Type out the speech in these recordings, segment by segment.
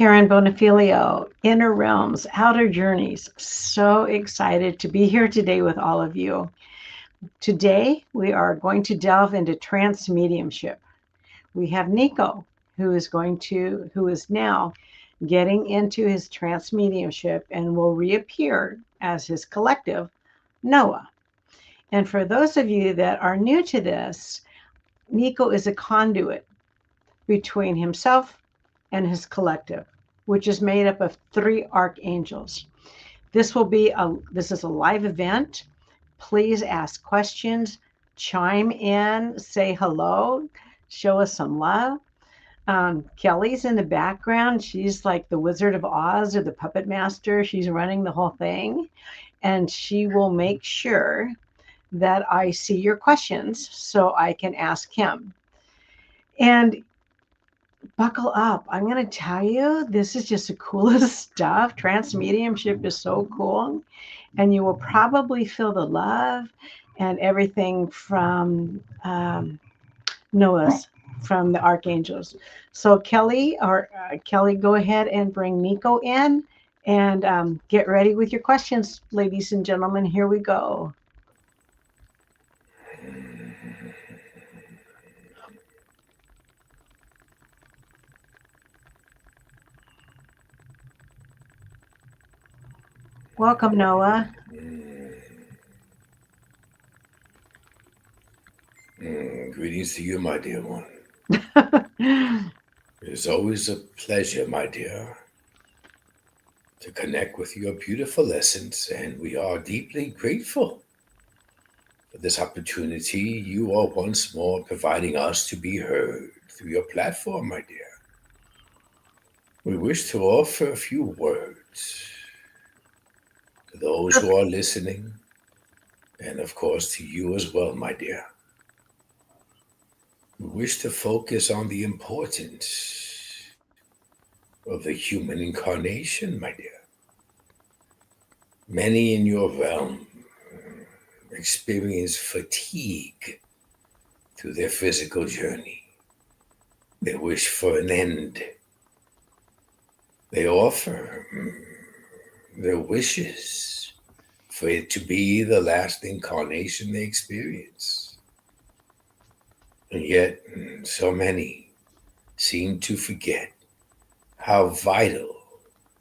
Karen Bonifilio, Inner Realms, Outer Journeys. So excited to be here today with all of you. Today, we are going to delve into trance mediumship. We have Niko, who is now getting into his trance mediumship and will reappear as his collective, Noah. And for those of you that are new to this, Niko is a conduit between himself and his collective, which is made up of 3 archangels. This is a live event. Please ask questions, chime in, say hello, show us some love. Kelly's in the background. She's like the Wizard of Oz or the puppet master. She's running the whole thing, and she will make sure that I see your questions so I can ask him. And buckle up. I'm going to tell you, this is just the coolest stuff. Trance mediumship is so cool. And you will probably feel the love and everything from Noah's, from the archangels. So Kelly, go ahead and bring Niko in and get ready with your questions, ladies and gentlemen. Here we go. Welcome, Noah. Greetings to you, my dear one. It's always a pleasure, my dear, to connect with your beautiful essence, and we are deeply grateful for this opportunity you are once more providing us to be heard through your platform, my dear. We wish to offer a few words to those who are listening, and of course to you as well, my dear. We wish to focus on the importance of the human incarnation, my dear. Many in your realm experience fatigue through their physical journey. They wish for an end. They offer their wishes for it to be the last incarnation they experience. And yet, so many seem to forget how vital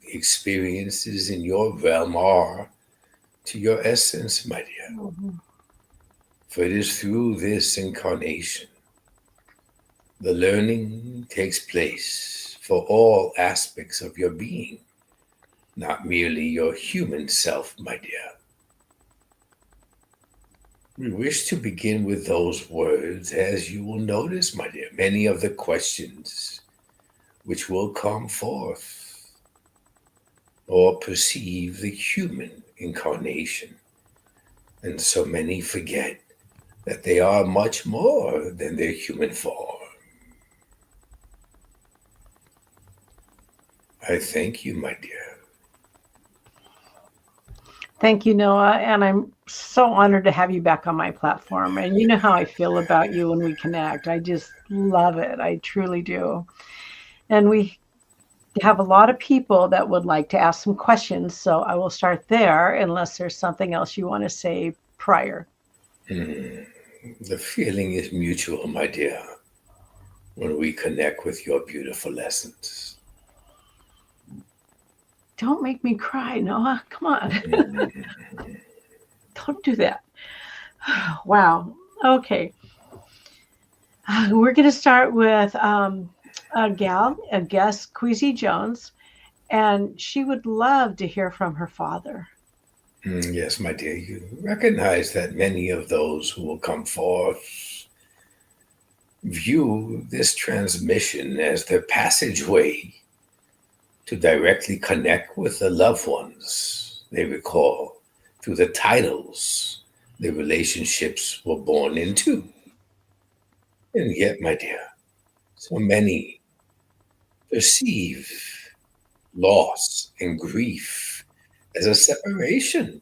the experiences in your realm are to your essence, my dear. Mm-hmm. For it is through this incarnation the learning takes place for all aspects of your being, not merely your human self, my dear. We wish to begin with those words, as you will notice, my dear, many of the questions which will come forth or perceive the human incarnation. And so many forget that they are much more than their human form. I thank you, my dear. Thank you, Noah. And I'm so honored to have you back on my platform. And you know how I feel about you when we connect. I just love it. I truly do. And we have a lot of people that would like to ask some questions. So I will start there unless there's something else you want to say prior. The feeling is mutual, my dear, when we connect with your beautiful essence. Don't make me cry, Noah. Come on. Don't do that. Wow. Okay. We're going to start with a guest, Queasy Jones, and she would love to hear from her father. Yes, my dear, you recognize that many of those who will come forth view this transmission as their passageway to directly connect with the loved ones they recall through the titles the relationships were born into. And yet, my dear, so many perceive loss and grief as a separation.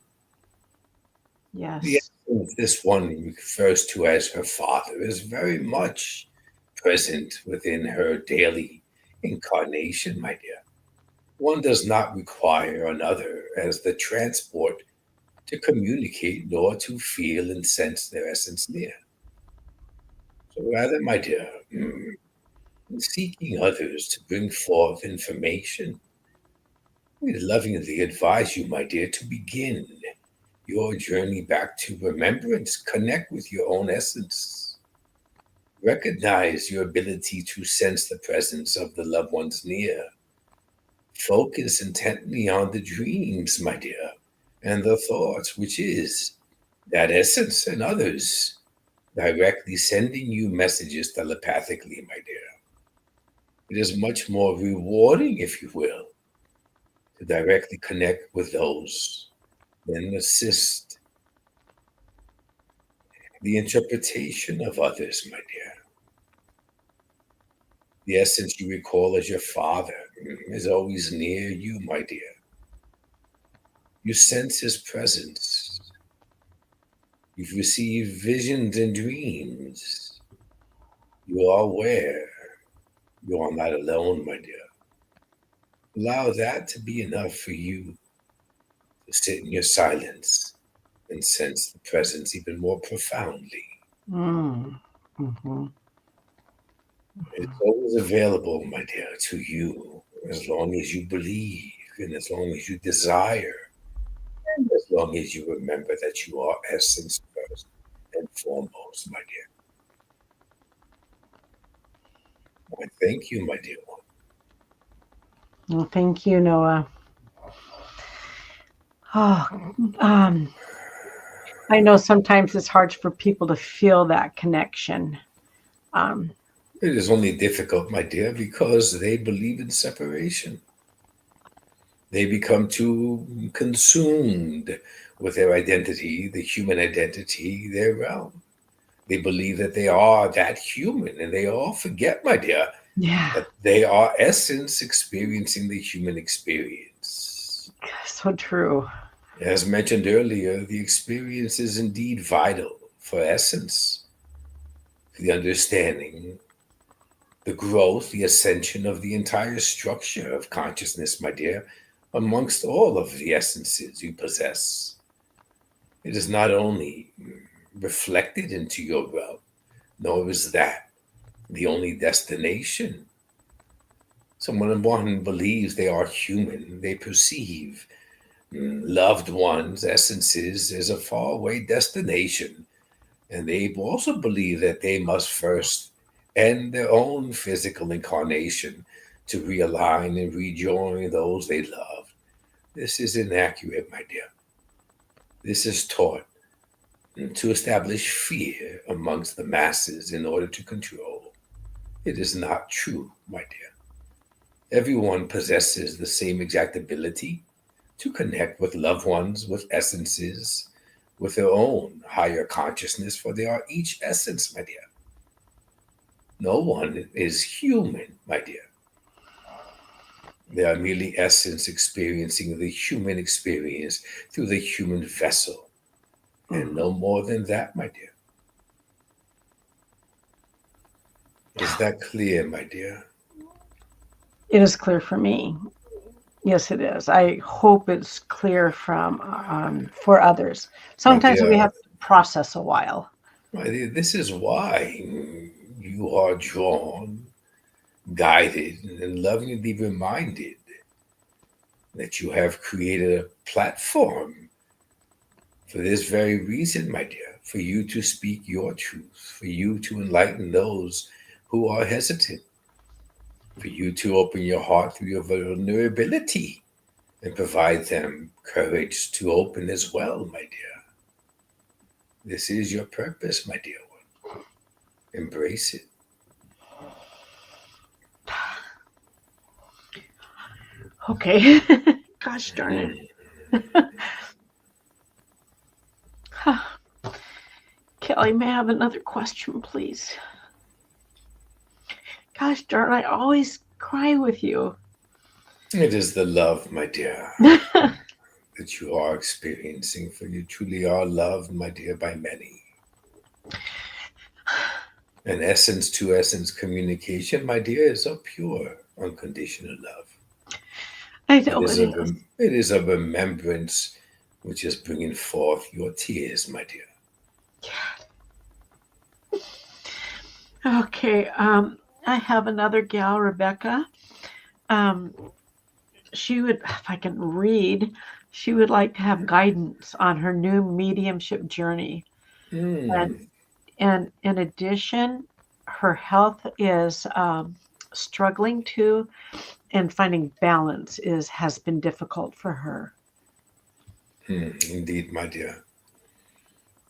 The Yes. essence this one refers to as her father is very much present within her daily incarnation, my dear. One does not require another as the transport to communicate nor to feel and sense their essence near. So rather, my dear, seeking others to bring forth information, we lovingly advise you, my dear, to begin your journey back to remembrance. Connect with your own essence. Recognize your ability to sense the presence of the loved ones near. Focus intently on the dreams, my dear, and the thoughts, which is that essence and others directly sending you messages telepathically, my dear. It is much more rewarding, if you will, to directly connect with those than assist the interpretation of others, my dear. The essence you recall as your father is always near you, my dear. You sense his presence. You've received visions and dreams. You are aware you are not alone, my dear. Allow that to be enough for you to sit in your silence and sense the presence even more profoundly. Mm. Mm-hmm. It's always available, my dear, to you as long as you believe and as long as you desire and as long as you remember that you are essence first and foremost, my dear. I thank you, my dear one. Well, thank you, Noah. Oh, um, I know sometimes it's hard for people to feel that connection. Um, It is only difficult, my dear, because they believe in separation. They become too consumed with their identity, the human identity, their realm. They believe that they are that human, and they all forget, my dear, yeah, that they are essence experiencing the human experience. so true. As mentioned earlier, the experience is indeed vital for essence, for the understanding, the growth, the ascension of the entire structure of consciousness, my dear, amongst all of the essences you possess. It is not only reflected into your realm, nor is that the only destination. Someone one believes they are human, they perceive loved ones, essences, as a faraway destination, and they also believe that they must first end their own physical incarnation to realign and rejoin those they love. This is inaccurate, my dear. This is taught to establish fear amongst the masses in order to control. It is not true, my dear. Everyone possesses the same exact ability to connect with loved ones, with essences, with their own higher consciousness, for they are each essence, my dear. No one is human, my dear. They are merely essence experiencing the human experience through the human vessel, and no more than that, my dear. Is that clear, my dear? It is clear for me. Yes, it is. I hope it's clear from for others. My Sometimes we dear, have to process a while. my dear, this is why you are drawn, guided, and lovingly reminded that you have created a platform for this very reason, my dear, for you to speak your truth, for you to enlighten those who are hesitant, for you to open your heart through your vulnerability and provide them courage to open as well, my dear. This is your purpose, my dear one. Embrace it. Okay. Gosh darn it. Kelly, may I have another question, please? Gosh darn, I always cry with you. It is the love, my dear, that you are experiencing, for you truly are loved, my dear, by many. And essence to essence communication, my dear, is a pure, unconditional love. I It know is it a, is. it is a remembrance which is bringing forth your tears, my dear. Okay. I have another gal, Rebecca. Um, she would, if I can read, she would like to have guidance on her new mediumship journey. And Hmm. and in addition, her health is struggling too, and finding balance is has been difficult for her. Indeed, my dear.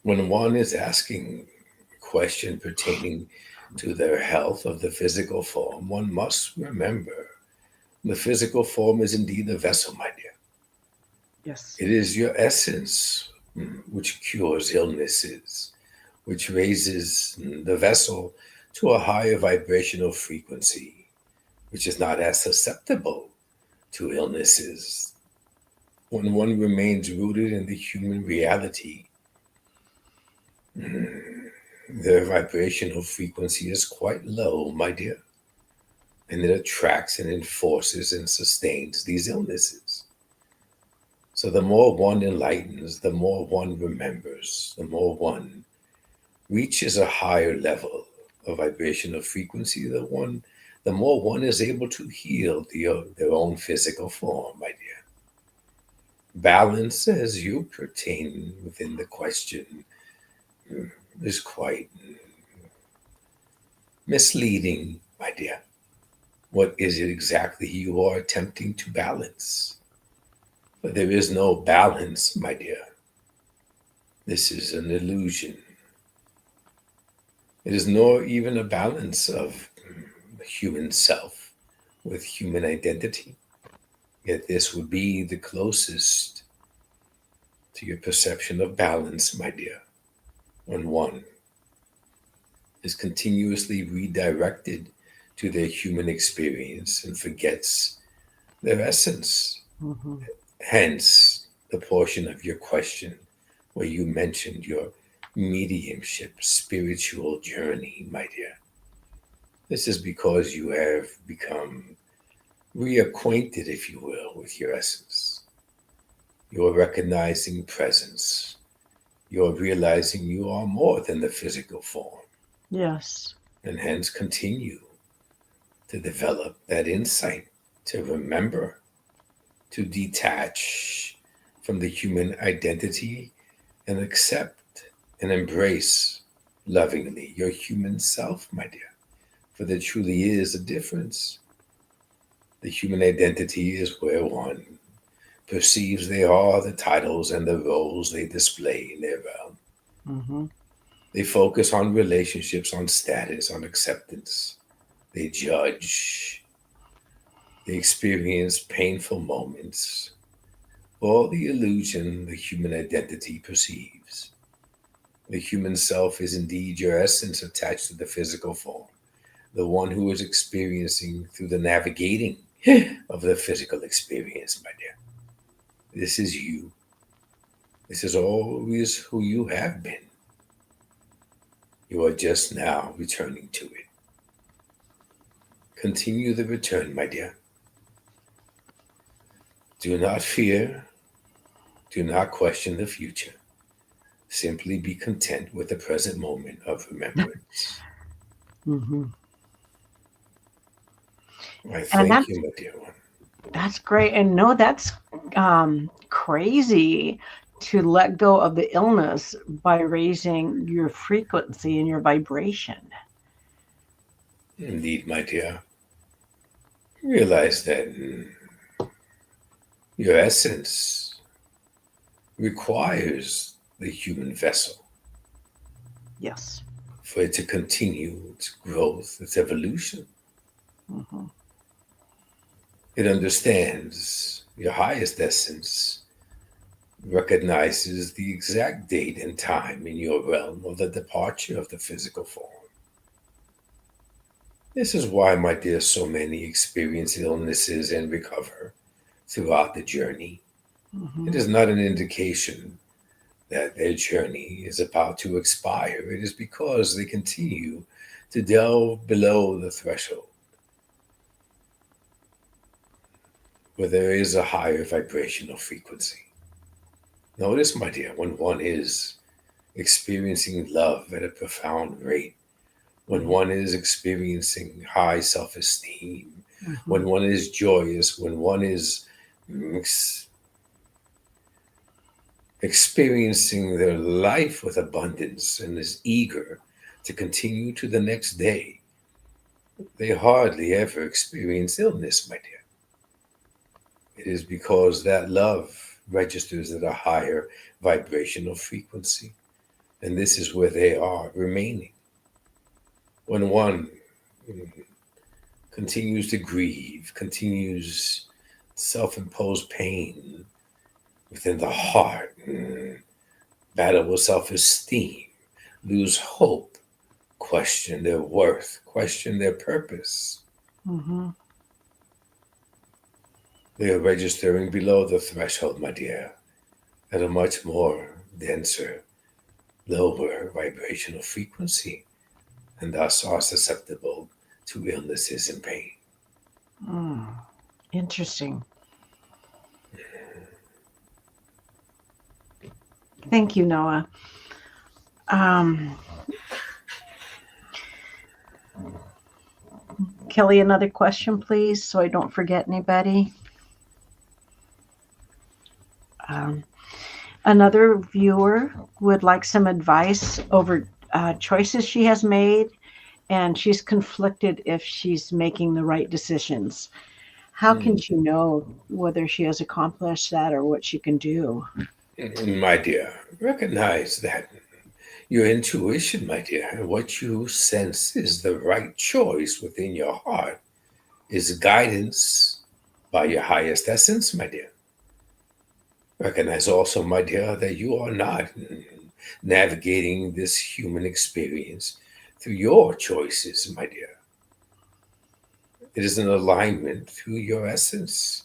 When one is asking a question pertaining to their health of the physical form, one must remember the physical form is indeed a vessel, my dear. Yes. It is your essence which cures illnesses, which raises the vessel to a higher vibrational frequency, which is not as susceptible to illnesses. When one remains rooted in the human reality, their vibrational frequency is quite low, my dear, and it attracts and enforces and sustains these illnesses. So the more one enlightens, the more one remembers, the more one reaches a higher level of vibrational frequency, the more one is able to heal their own physical form, my dear. Balance, as you pertain within the question, is quite misleading, my dear. What is it exactly you are attempting to balance? But there is no balance, my dear. This is an illusion. It is nor even a balance of the human self with human identity. Yet this would be the closest to your perception of balance, my dear, when one is continuously redirected to their human experience and forgets their essence. Hmm. Hence, the portion of your question where you mentioned your mediumship spiritual journey, my dear. This is because you have become reacquainted, if you will, with your essence. You're recognizing presence. You're realizing you are more than the physical form, Yes. and hence continue to develop that insight, to remember, to detach from the human identity and accept and embrace lovingly your human self, my dear. For there truly is a difference. The human identity is where one perceives they are the titles and the roles they display in their realm. Hmm. They focus on relationships, on status, on acceptance. They judge. They experience painful moments. All the illusion the human identity perceives. The human self is indeed your essence attached to the physical form, the one who is experiencing through the navigating of the physical experience, my dear. This is you. This is always who you have been. You are just now returning to it. Continue the return, my dear. Do not fear. Do not question the future. Simply be content with the present moment of remembrance. Hmm. I And thank you, my dear one. that's great. And no, that's crazy to let go of the illness by raising your frequency and your vibration. Indeed, my dear. Realize that your essence requires the human vessel Yes. for it to continue its growth, its evolution. Hmm. It understands your highest essence, recognizes the exact date and time in your realm of the departure of the physical form. This is why, my dear, so many experience illnesses and recover throughout the journey. It Hmm. is not an indication that their journey is about to expire. It is because they continue to delve below the threshold where there is a higher vibrational frequency. Notice, my dear, when one is experiencing love at a profound rate, when one is experiencing high self esteem, when one is joyous, when one is experiencing their life with abundance and is eager to continue to the next day, they hardly ever experience illness, my dear. It is because that love registers at a higher vibrational frequency, and this is where they are remaining. When one continues to grieve, continues self-imposed pain within the heart, battle with self-esteem, lose hope, question their worth, question their purpose. They are registering below the threshold, my dear, at a much more denser, lower vibrational frequency, and thus are susceptible to illnesses and pain. Interesting. Thank you, Noah. Kelly, another question, please, so I don't forget anybody. Another viewer would like some advice over choices she has made, and she's conflicted if she's making the right decisions. How can she know whether she has accomplished that or what she can do? My dear, recognize that your intuition, my dear, and what you sense is the right choice within your heart is guidance by your highest essence, my dear. Recognize also, my dear, that you are not navigating this human experience through your choices, my dear. It is an alignment through your essence,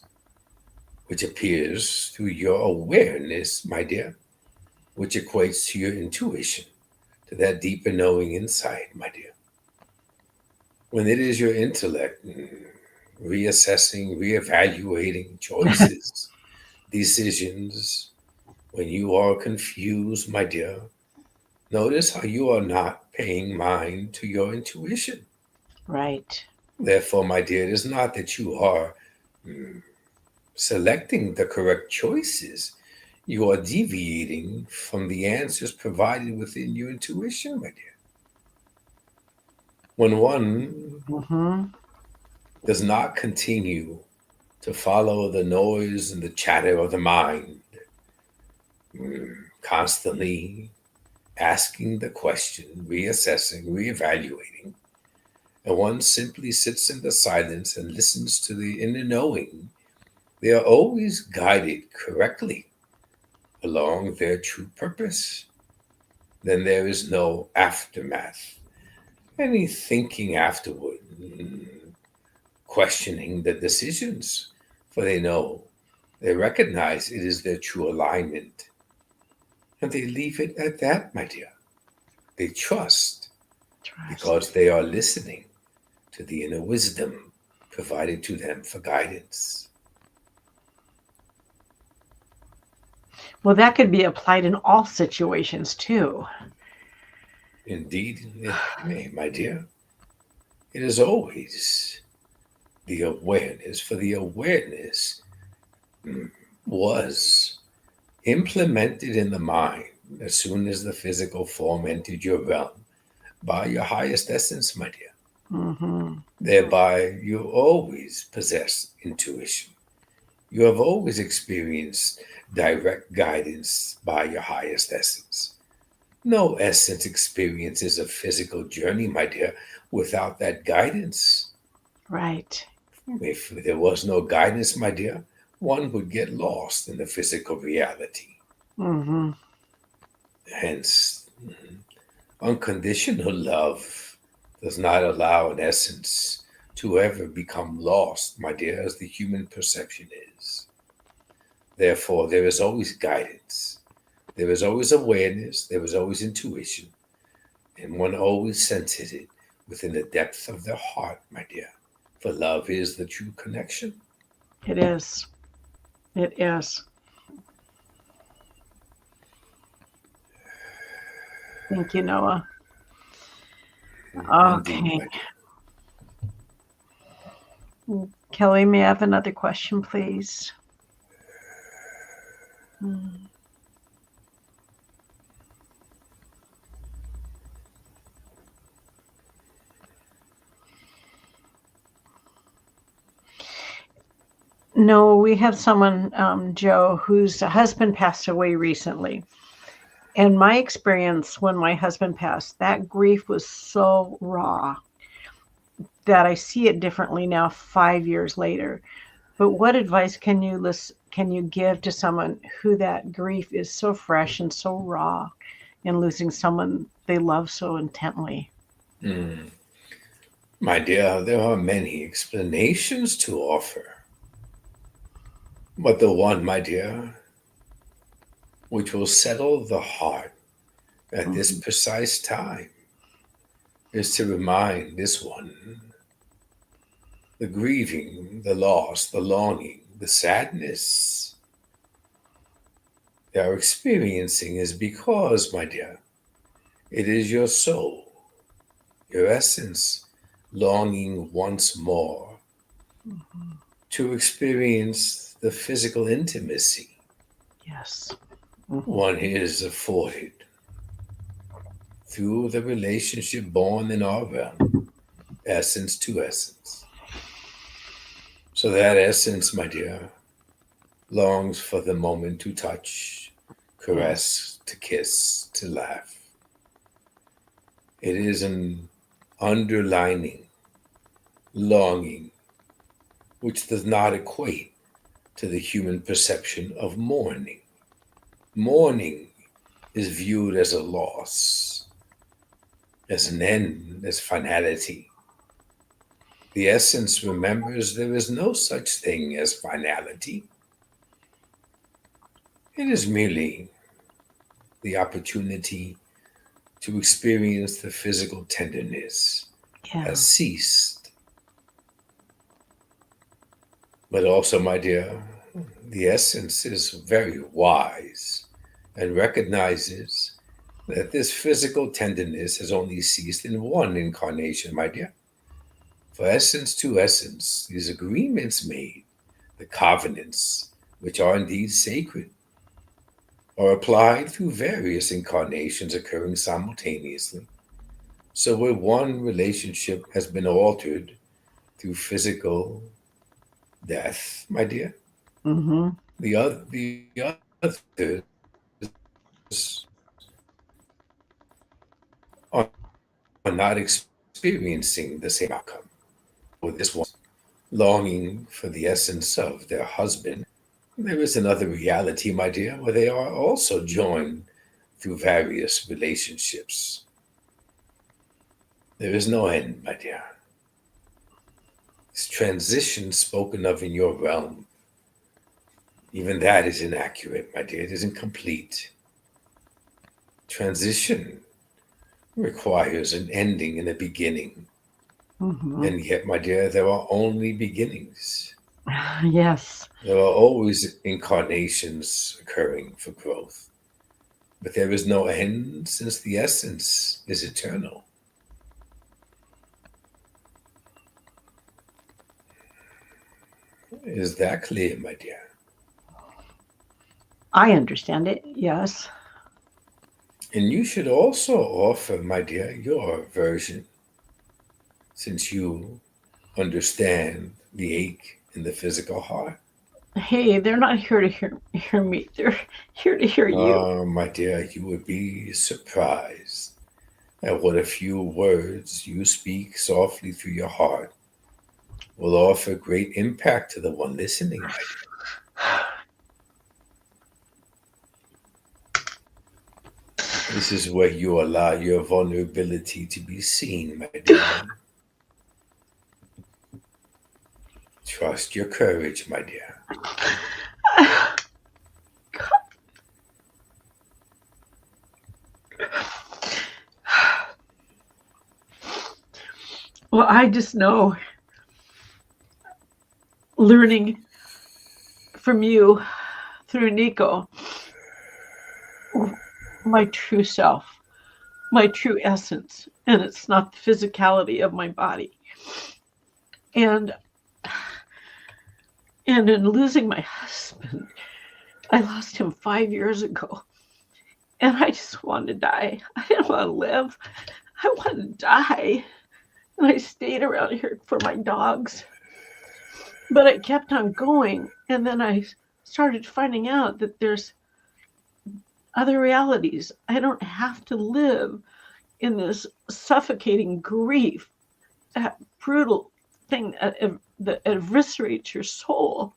which appears through your awareness, my dear, which equates to your intuition, to that deeper knowing inside, my dear. When it is your intellect reassessing, reevaluating choices, decisions, when you are confused, my dear, notice how you are not paying mind to your intuition. Right. Therefore, my dear, it is not that you are selecting the correct choices. You are deviating from the answers provided within your intuition, my dear. When one does not continue to follow the noise and the chatter of the mind, constantly asking the question, reassessing, reevaluating, and one simply sits in the silence and listens to the inner knowing, they are always guided correctly along their true purpose. Then there is no aftermath, any thinking afterward, questioning the decisions, for they recognize it is their true alignment. And they leave it at that, my dear. They trust because they are listening to the inner wisdom provided to them for guidance. Well, that could be applied in all situations too. Indeed, it may, my dear. It is always the awareness, for the awareness was implemented in the mind as soon as the physical form entered your realm by your highest essence, my dear. Thereby, you always possess intuition. You have always experienced direct guidance by your highest essence. No essence experiences a physical journey, my dear, without that guidance. Right. If there was no guidance, my dear, one would get lost in the physical reality. Hence, unconditional love does not allow an essence to ever become lost, my dear, as the human perception is. Therefore, there is always guidance. There is always awareness. There is always intuition. And one always senses it within the depth of their heart, my dear. For love is the true connection. It is. It is. Thank you, Noah. Indeed, Okay. my dear. Kelly, may I have another question, please? No, we have someone, Joe, whose husband passed away recently. And my experience when my husband passed, that grief was so raw that I see it differently now 5 years later. But what advice can you give to someone who that grief is so fresh and so raw in losing someone they love so intently? Mm. My dear, there are many explanations to offer. But the one, my dear, which will settle the heart at this Mhm. precise time is to remind this one the grieving, the loss, the longing, the sadness they are experiencing is because, my dear, it is your soul, your essence, longing once more Mhm. to experience the physical intimacy Yes. Mhm. one is afforded through the relationship born in our realm, essence to essence. So that essence, my dear, longs for the moment to touch, Yes. caress, to kiss, to laugh. It is an underlining longing which does not equate to the human perception of mourning. Mourning is viewed as a loss, as an end, as finality. The essence remembers there is no such thing as finality. It is merely the opportunity to experience the physical tenderness has Yeah. ceased. But also, my dear, the essence is very wise and recognizes that this physical tenderness has only ceased in one incarnation, my dear. For essence to essence, these agreements made, the covenants, which are indeed sacred, are applied through various incarnations occurring simultaneously. So, where one relationship has been altered through physical death, my dear, Hmm. the others are not experiencing the same outcome. With this one longing for the essence of their husband, there is another reality, my dear, where they are also joined through various relationships. There is no end, my dear. This transition spoken of in your realm, even that is inaccurate, my dear. It isn't complete. Transition requires an ending and a beginning. Hmm. And yet, my dear, there are only beginnings. Yes. There are always incarnations occurring for growth. But there is no end since the essence is eternal. Is that clear, my dear? I understand it. Yes. And you should also offer, my dear, your version, since you understand the ache in the physical heart. Hey, they're not here to hear me. They're here to hear you. My dear, you would be surprised at what a few words you speak softly through your heart will offer great impact to the one listening, my dear. This is where you allow your vulnerability to be seen, my dear one. Trust your courage, my dear. Well, I just know learning from you through Niko my true self, my true essence, and it's not the physicality of my body. And in losing my husband, I lost him 5 years ago, and I just wanted to die. I didn't want to live. I wanted to die. And I stayed around here for my dogs. But I kept on going, and then I started finding out that there's other realities. I don't have to live in this suffocating grief, that brutal thing that eviscerates your soul.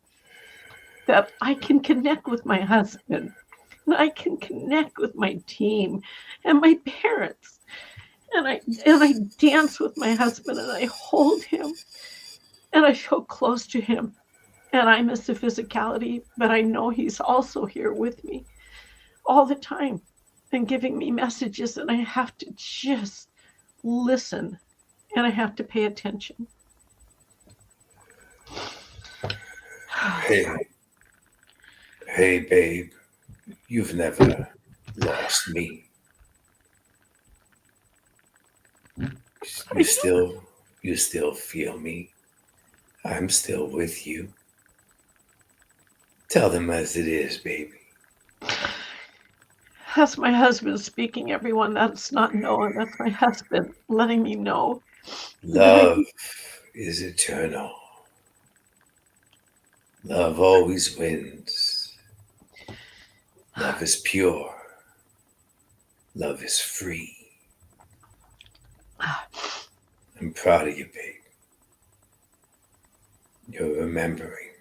That I can connect with my husband, and I can connect with my team and my parents. And I dance with my husband, and I hold him, and I feel close to him. And I miss the physicality, but I know he's also here with me all the time and giving me messages, and I have to just listen, and I have to pay attention. Hey, babe, you've never lost me. You still feel me. I'm still with you. Tell them as it is, baby. That's my husband speaking, everyone. That's not knowing. That's my husband letting me know. Love is eternal. Love always wins. Love is pure. Love is free. I'm proud of you, babe. You're remembering.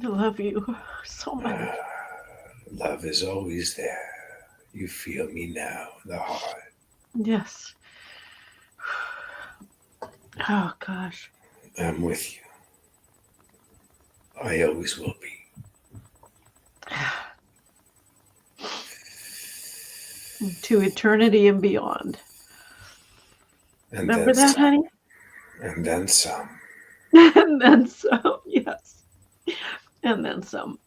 I love you so much. Love is always there. You feel me now, the heart. Yes. Oh, gosh. I'm with you. I always will be. To eternity and beyond. And remember that, some. honey? And then some. And then some, yes. And then some.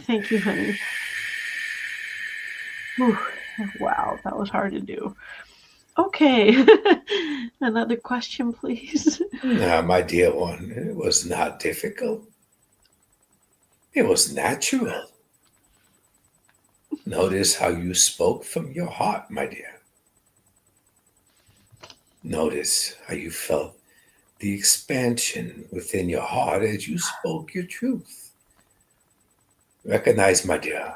Thank you, honey. Whew. Wow, that was hard to do. Okay. Another question, please. Now, my dear one, it was not difficult. It was natural. Notice how you spoke from your heart, my dear. Notice how you felt the expansion within your heart as you spoke your truth. Recognize, my dear,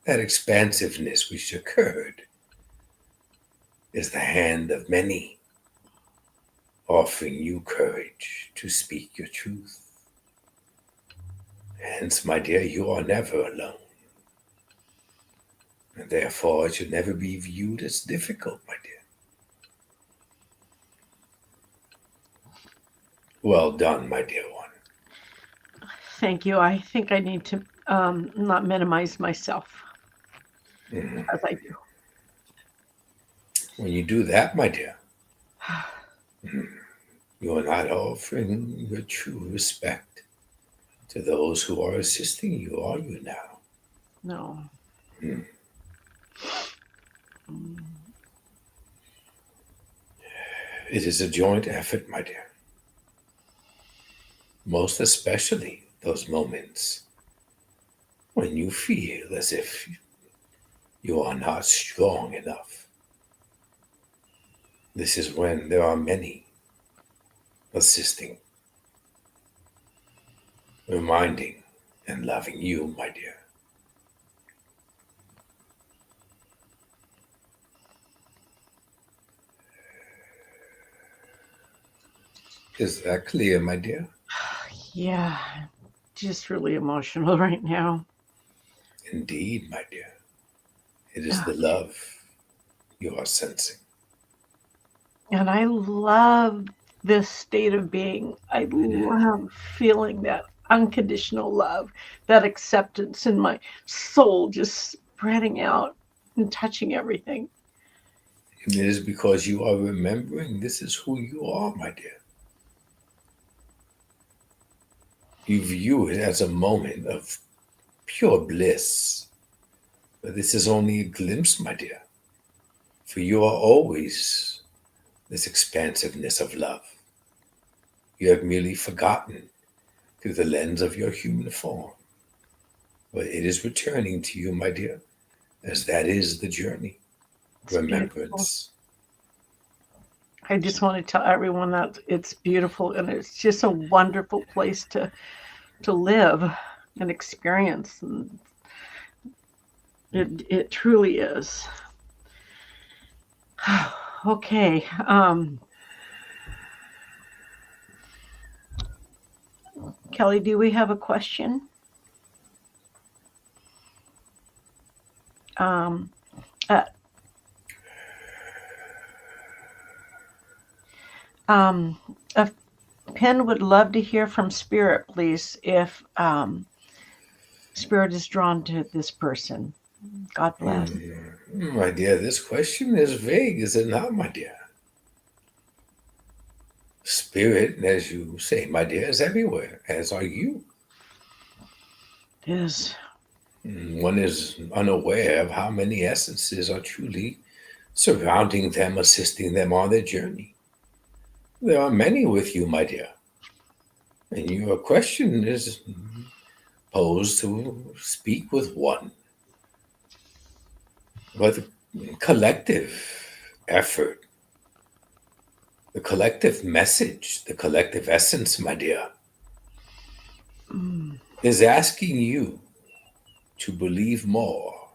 that expansiveness which occurred is the hand of many offering you courage to speak your truth. Hence, my dear, you are never alone. And therefore, it should never be viewed as difficult, my dear. Well done, my dear one. Thank you. I think I need to not minimize myself as I do. When you do that, my dear, you are not offering your true respect to those who are assisting you, are you now? No. It is a joint effort, my dear. Most especially those moments when you feel as if you are not strong enough. This is when there are many assisting, reminding and loving you, my dear. Is that clear, my dear? Yeah, just really emotional right now. Indeed, my dear. It is the love you are sensing. And I love this state of being. I love feeling that unconditional love, that acceptance in my soul just spreading out and touching everything. And it is because you are remembering this is who you are, my dear. You view it as a moment of pure bliss. But this is only a glimpse, my dear, for you are always this expansiveness of love. You have merely forgotten through the lens of your human form. But it is returning to you, my dear, as that is the journey. It's beautiful. Remembrance. I just want to tell everyone that it's beautiful and it's just a wonderful place to live and experience. And it truly is. Okay. Kelly, do we have a question? Um, uh, um, a Penn would love to hear from Spirit, please, if Spirit is drawn to this person. God bless. My dear, this question is vague, is it not, my dear? Spirit, as you say, my dear, is everywhere, as are you. It is. One is unaware of how many essences are truly surrounding them, assisting them on their journey. There are many with you, my dear. And your question is posed to speak with one. But the collective effort, the collective message, the collective essence, my dear, Mm, is asking you to believe more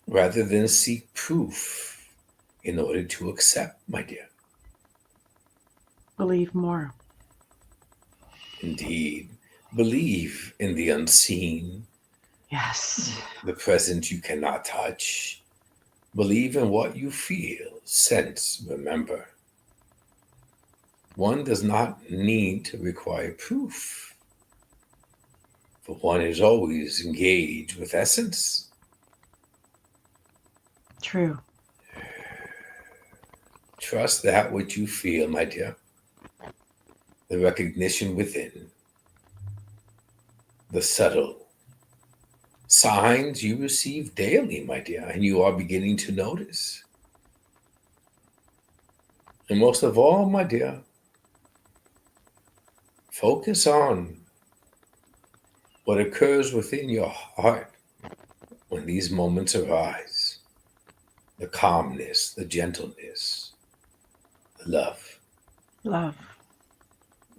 rather than seek proof in order to accept, my dear. believe more. Indeed, believe in the unseen, Yes. the present you cannot touch. Believe in what you feel, sense, remember. One does not need to require proof, for one is always engaged with essence. True. Trust that which you feel, my dear, the recognition within, the subtle signs you receive daily, my dear, and you are beginning to notice. And most of all, my dear, focus on what occurs within your heart when these moments arise, the calmness, the gentleness, the love, Love.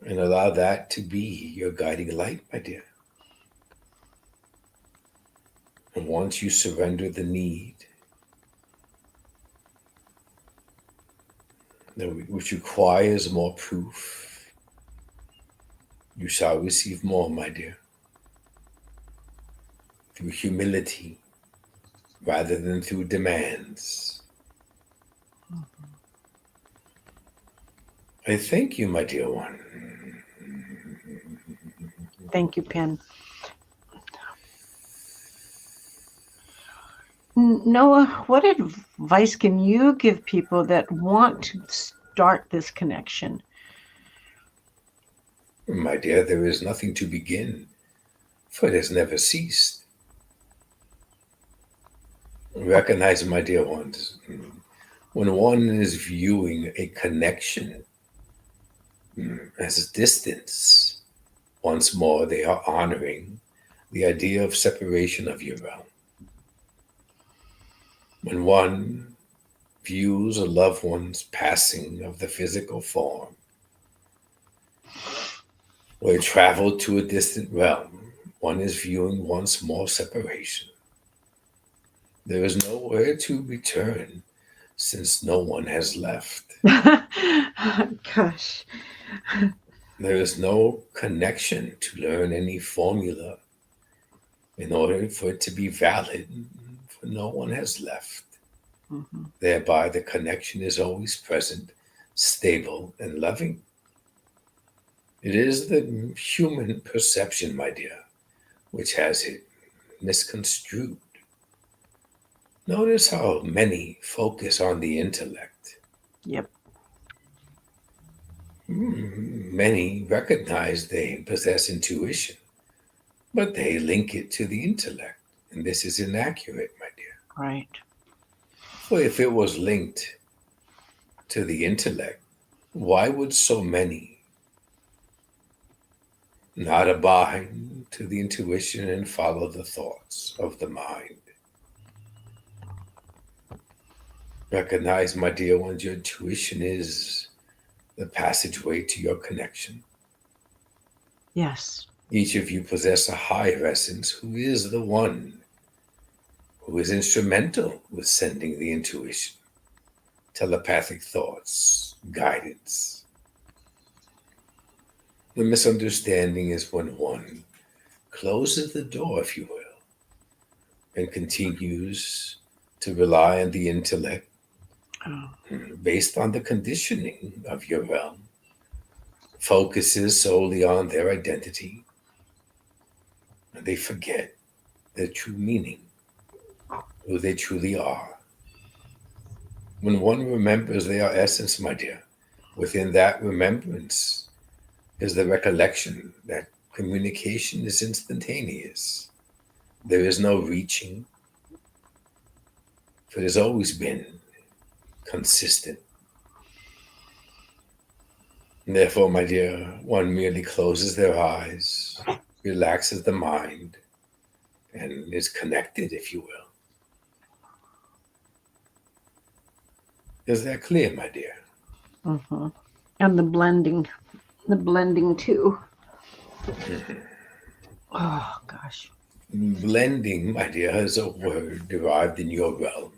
and allow that to be your guiding light, my dear. And once you surrender the need, which requires more proof, you shall receive more, my dear, through humility rather than through demands. I thank you, my dear one. Thank you, Penn. Noah, what advice can you give people that want to start this connection? My dear, there is nothing to begin, for it has never ceased. Recognize, my dear ones, when one is viewing a connection as a distance, once more they are honoring the idea of separation of your realm. When one views a loved one's passing of the physical form, or travel to a distant realm, one is viewing once more separation. There is nowhere to return since no one has left. Gosh. There is no connection to learn any formula in order for it to be valid, for no one has left. Mm-hmm. Thereby, the connection is always present, stable, and loving. It is the human perception, my dear, which has it misconstrued. Notice how many focus on the intellect. Yep. Many recognize they possess intuition, but they link it to the intellect. And this is inaccurate, my dear. Right. For if it was linked to the intellect, why would so many not abide to the intuition and follow the thoughts of the mind? Recognize, my dear ones, your intuition is the passageway to your connection. Yes. Each of you possess a higher essence who is the one who is instrumental with sending the intuition, telepathic thoughts, guidance. The misunderstanding is when one closes the door, if you will, and continues to rely on the intellect based on the conditioning of your realm, focuses solely on their identity, and they forget their true meaning, who they truly are. When one remembers their essence, my dear, within that remembrance is the recollection that communication is instantaneous. There is no reaching, for it has always been consistent. And therefore, my dear, one merely closes their eyes, relaxes the mind, and is connected, if you will. Is that clear, my dear? Mm-hmm. And the blending too. Mm-hmm. Oh, gosh. Blending, my dear, is a word derived in your realm,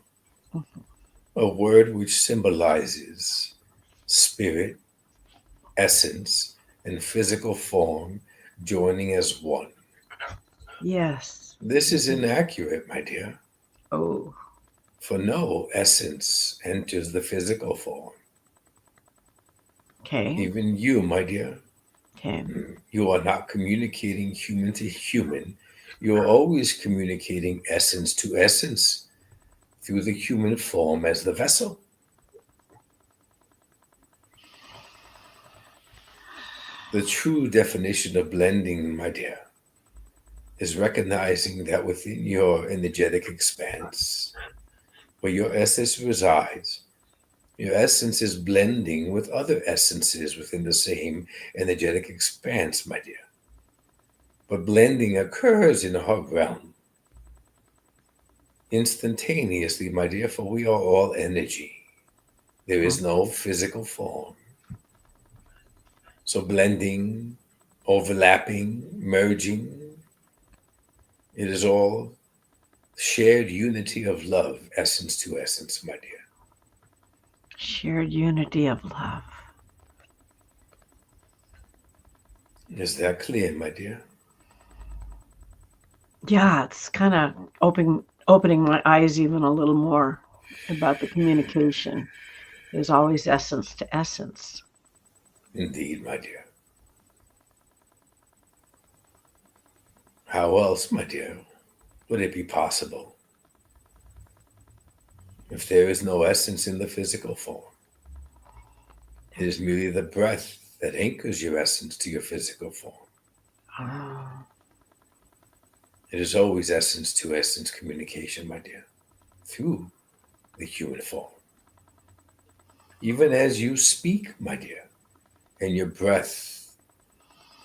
a word which symbolizes spirit, essence, and physical form joining as one. Yes. This is inaccurate, my dear, Oh. for no essence enters the physical form. Okay. Even you, my dear, Okay. you are not communicating human to human. You are always communicating essence to essence through the human form as the vessel. The true definition of blending, my dear, is recognizing that within your energetic expanse, where your essence resides, your essence is blending with other essences within the same energetic expanse, my dear. But blending occurs in our realm instantaneously, my dear, for we are all energy. There is no physical form. So blending, overlapping, merging, it is all shared unity of love, essence to essence, my dear. Shared unity of love. Is that clear, my dear? Yeah, it's kind of opening my eyes even a little more about the communication. There's always essence to essence. Indeed, my dear. How else, my dear, would it be possible if there is no essence in the physical form? It is merely the breath that anchors your essence to your physical form. Oh. It is always essence to essence communication, my dear, through the human form. Even as you speak, my dear, and your breath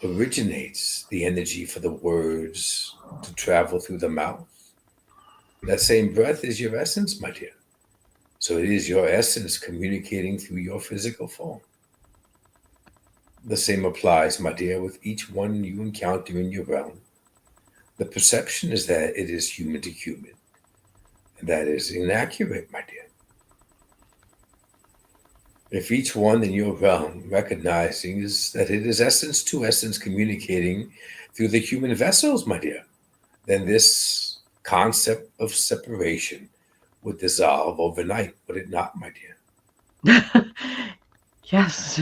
originates the energy for the words to travel through the mouth, that same breath is your essence, my dear. So it is your essence communicating through your physical form. The same applies, my dear, with each one you encounter in your realm. The perception is that it is human to human. And that is inaccurate, my dear. If each one in your realm recognizes that it is essence to essence communicating through the human vessels, my dear, then this concept of separation would dissolve overnight, would it not, my dear? Yes.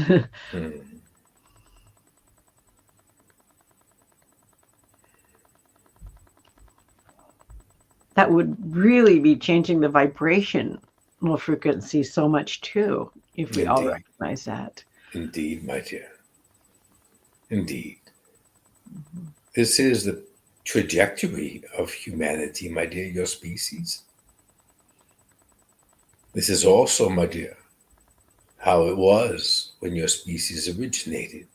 That would really be changing the vibrational frequency so much too, if we all Indeed. recognize that. Indeed, my dear. Indeed. Mhm. This is the trajectory of humanity, my dear, your species. This is also, my dear, how it was when your species originated.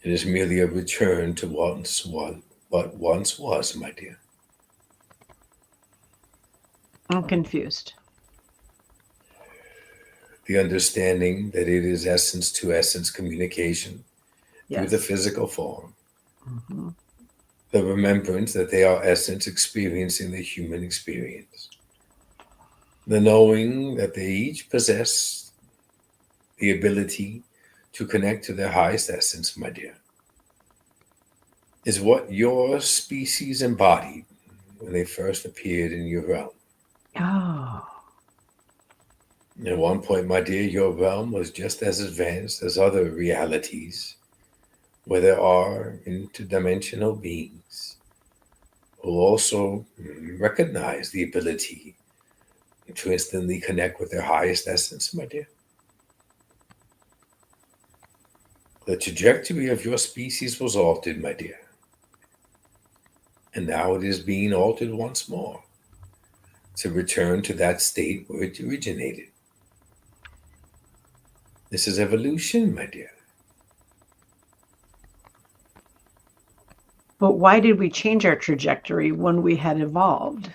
It is merely a return to what once was, my dear. I'm confused. The understanding that it is essence to essence communication through the Yes. physical form. Hmm. The remembrance that they are essence experiencing the human experience. The knowing that they each possess the ability to connect to their highest essence, my dear, is what your species embodied when they first appeared in your realm. Oh. At one point, my dear, your realm was just as advanced as other realities where there are interdimensional beings who also recognize the ability to instantly connect with their highest essence, my dear. The trajectory of your species was altered, my dear, and now it is being altered once more to return to that state where it originated. This is evolution, my dear. But why did we change our trajectory when we had evolved?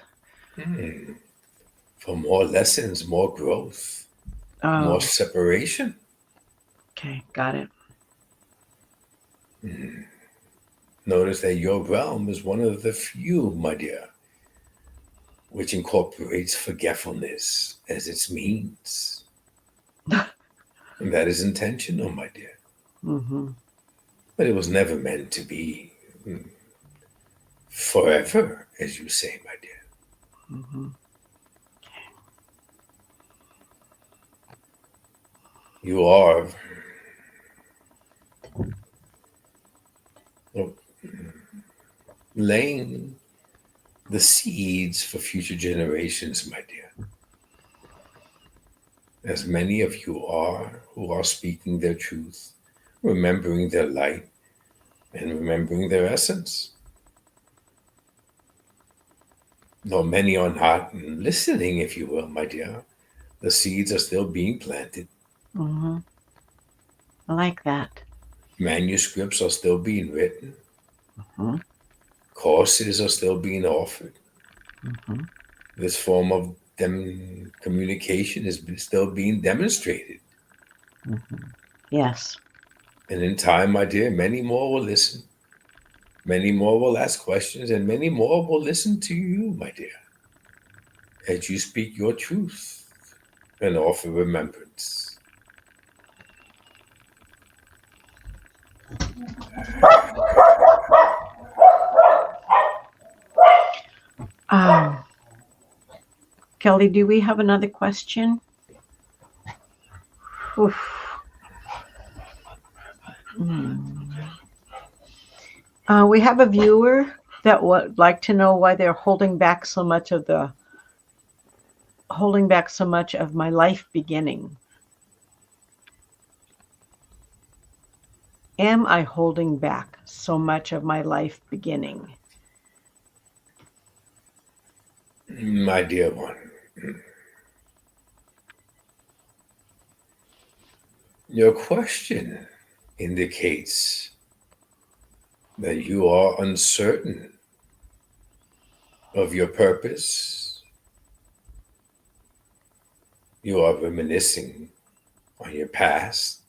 Hmm. For more lessons, more growth, more Oh, separation. okay, got it. Hmm. Notice that your realm is one of the few, my dear, which incorporates forgetfulness as its means. And that is intentional, my dear. Hmm. But it was never meant to be forever, as you say, my dear. Hmm. You are laying the seeds for future generations, my dear. As many of you are who are speaking their truth, remembering their light, and remembering their essence. Though many are not listening, if you will, my dear, the seeds are still being planted. Hmm. I like that. Manuscripts are still being written. Hmm. Courses are still being offered. Hmm. This form of communication is still being demonstrated. Hmm. Yes. And in time, my dear, many more will listen. Many more will ask questions, and many more will listen to you, my dear, as you speak your truth and offer remembrance. Um, Kelly, do we have another question? Oof. Hmm. We have a viewer that would like to know why they're holding back so much of my life beginning. Am I holding back so much of my life beginning? My dear one, your question indicates that you are uncertain of your purpose. You are reminiscing on your past.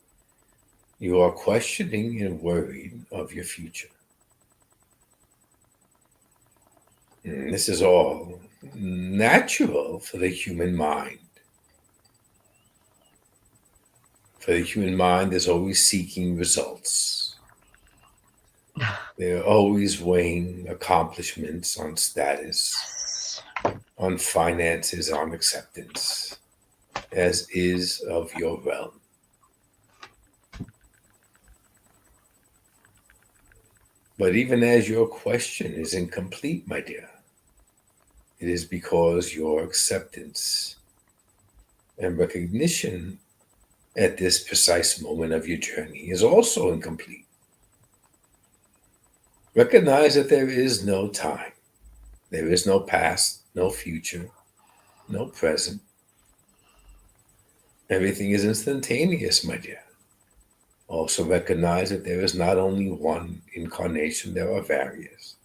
You are questioning and worried of your future. This is all natural for the human mind. For the human mind is always seeking results. They're always weighing accomplishments on status, on finances, on acceptance, as is of your realm. But even as your question is incomplete, my dear, it is because your acceptance and recognition at this precise moment of your journey is also incomplete. Recognize that there is no time. There is no past, no future, no present. Everything is instantaneous, my dear. Also recognize that there is not only one incarnation, there are various.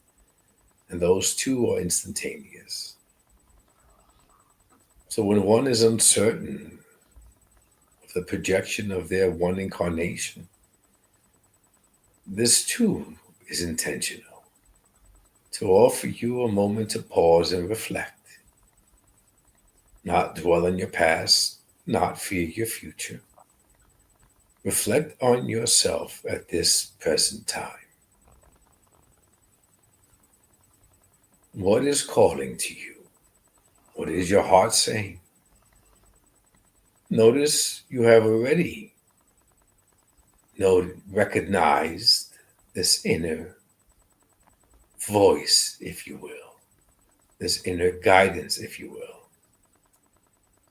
And those too are instantaneous. So when one is uncertain of the projection of their one incarnation, this too is intentional to offer you a moment to pause and reflect. Not dwell on your past, not fear your future. Reflect on yourself at this present time. What is calling to you? What is your heart saying? Notice you have already recognized this inner voice, if you will, this inner guidance, if you will.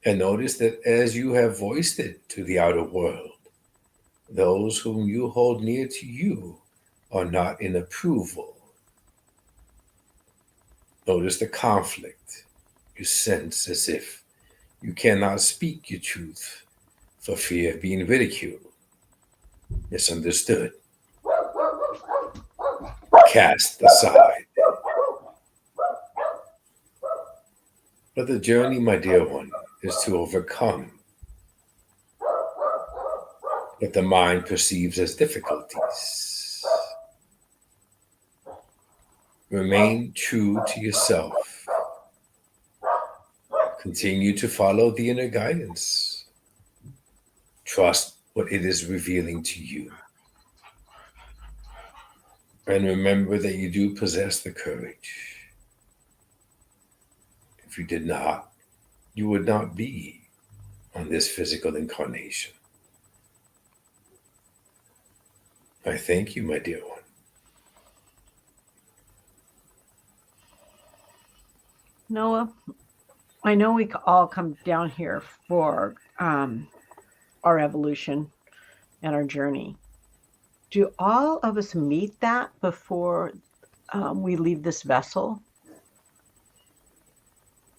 And notice that as you have voiced it to the outer world, those whom you hold near to you are not in approval. Notice the conflict you sense as if you cannot speak your truth for fear of being ridiculed, misunderstood, cast aside. But the journey, my dear one, is to overcome what the mind perceives as difficulties. Remain true to yourself. Continue to follow the inner guidance. Trust what it is revealing to you. And remember that you do possess the courage. If you did not, you would not be on this physical incarnation. I thank you, my dear one. Noah, I know we all come down here for our evolution and our journey. Do all of us meet that before we leave this vessel?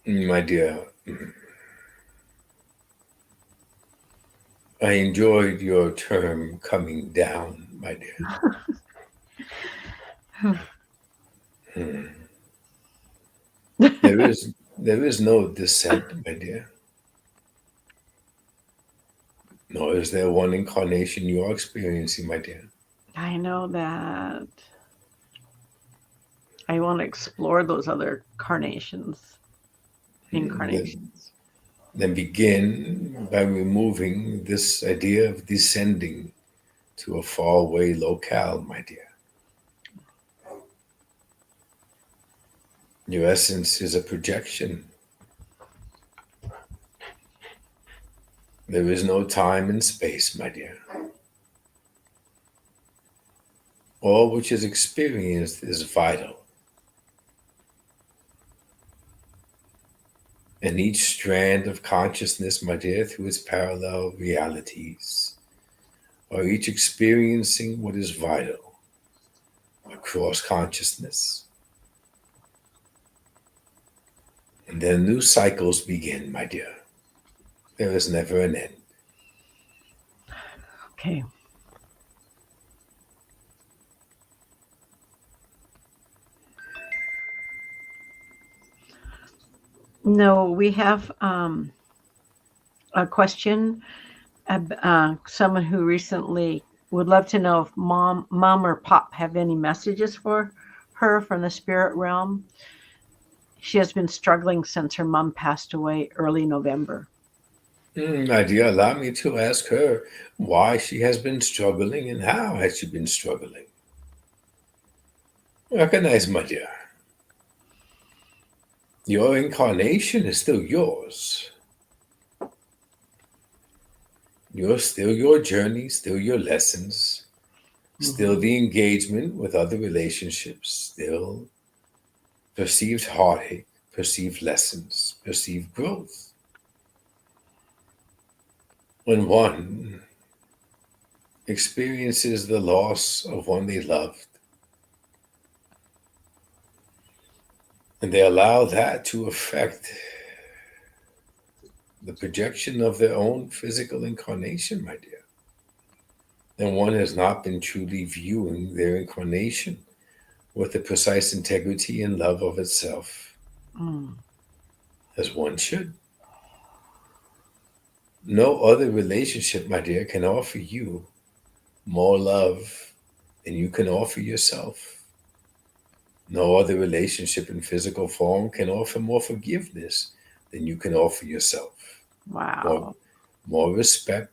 My dear, I enjoyed your term coming down, my dear. There is no descent, my dear. Nor is there one incarnation you are experiencing, my dear. I know that. I want to explore those other incarnations. Then begin by removing this idea of descending to a faraway locale, my dear. Your essence is a projection. There is no time and space, my dear. All which is experienced is vital. And each strand of consciousness, my dear, through its parallel realities, are each experiencing what is vital across consciousness. And then new cycles begin, my dear. There is never an end. Okay. No, we have a question. Someone who recently would love to know if mom or pop have any messages for her from the spirit realm. She has been struggling since her mom passed away early November. My dear, allow me to ask her why she has been struggling and how has she been struggling. Recognize, my dear, your incarnation is still yours. You're still your journey, still your lessons, still the engagement with other relationships, still perceived heartache, perceived lessons, perceived growth. When one experiences the loss of one they loved, and they allow that to affect the projection of their own physical incarnation, my dear, then one has not been truly viewing their incarnation with the precise integrity and love of itself, as one should. No other relationship, my dear, can offer you more love than you can offer yourself. No other relationship in physical form can offer more forgiveness than you can offer yourself. Wow. More respect,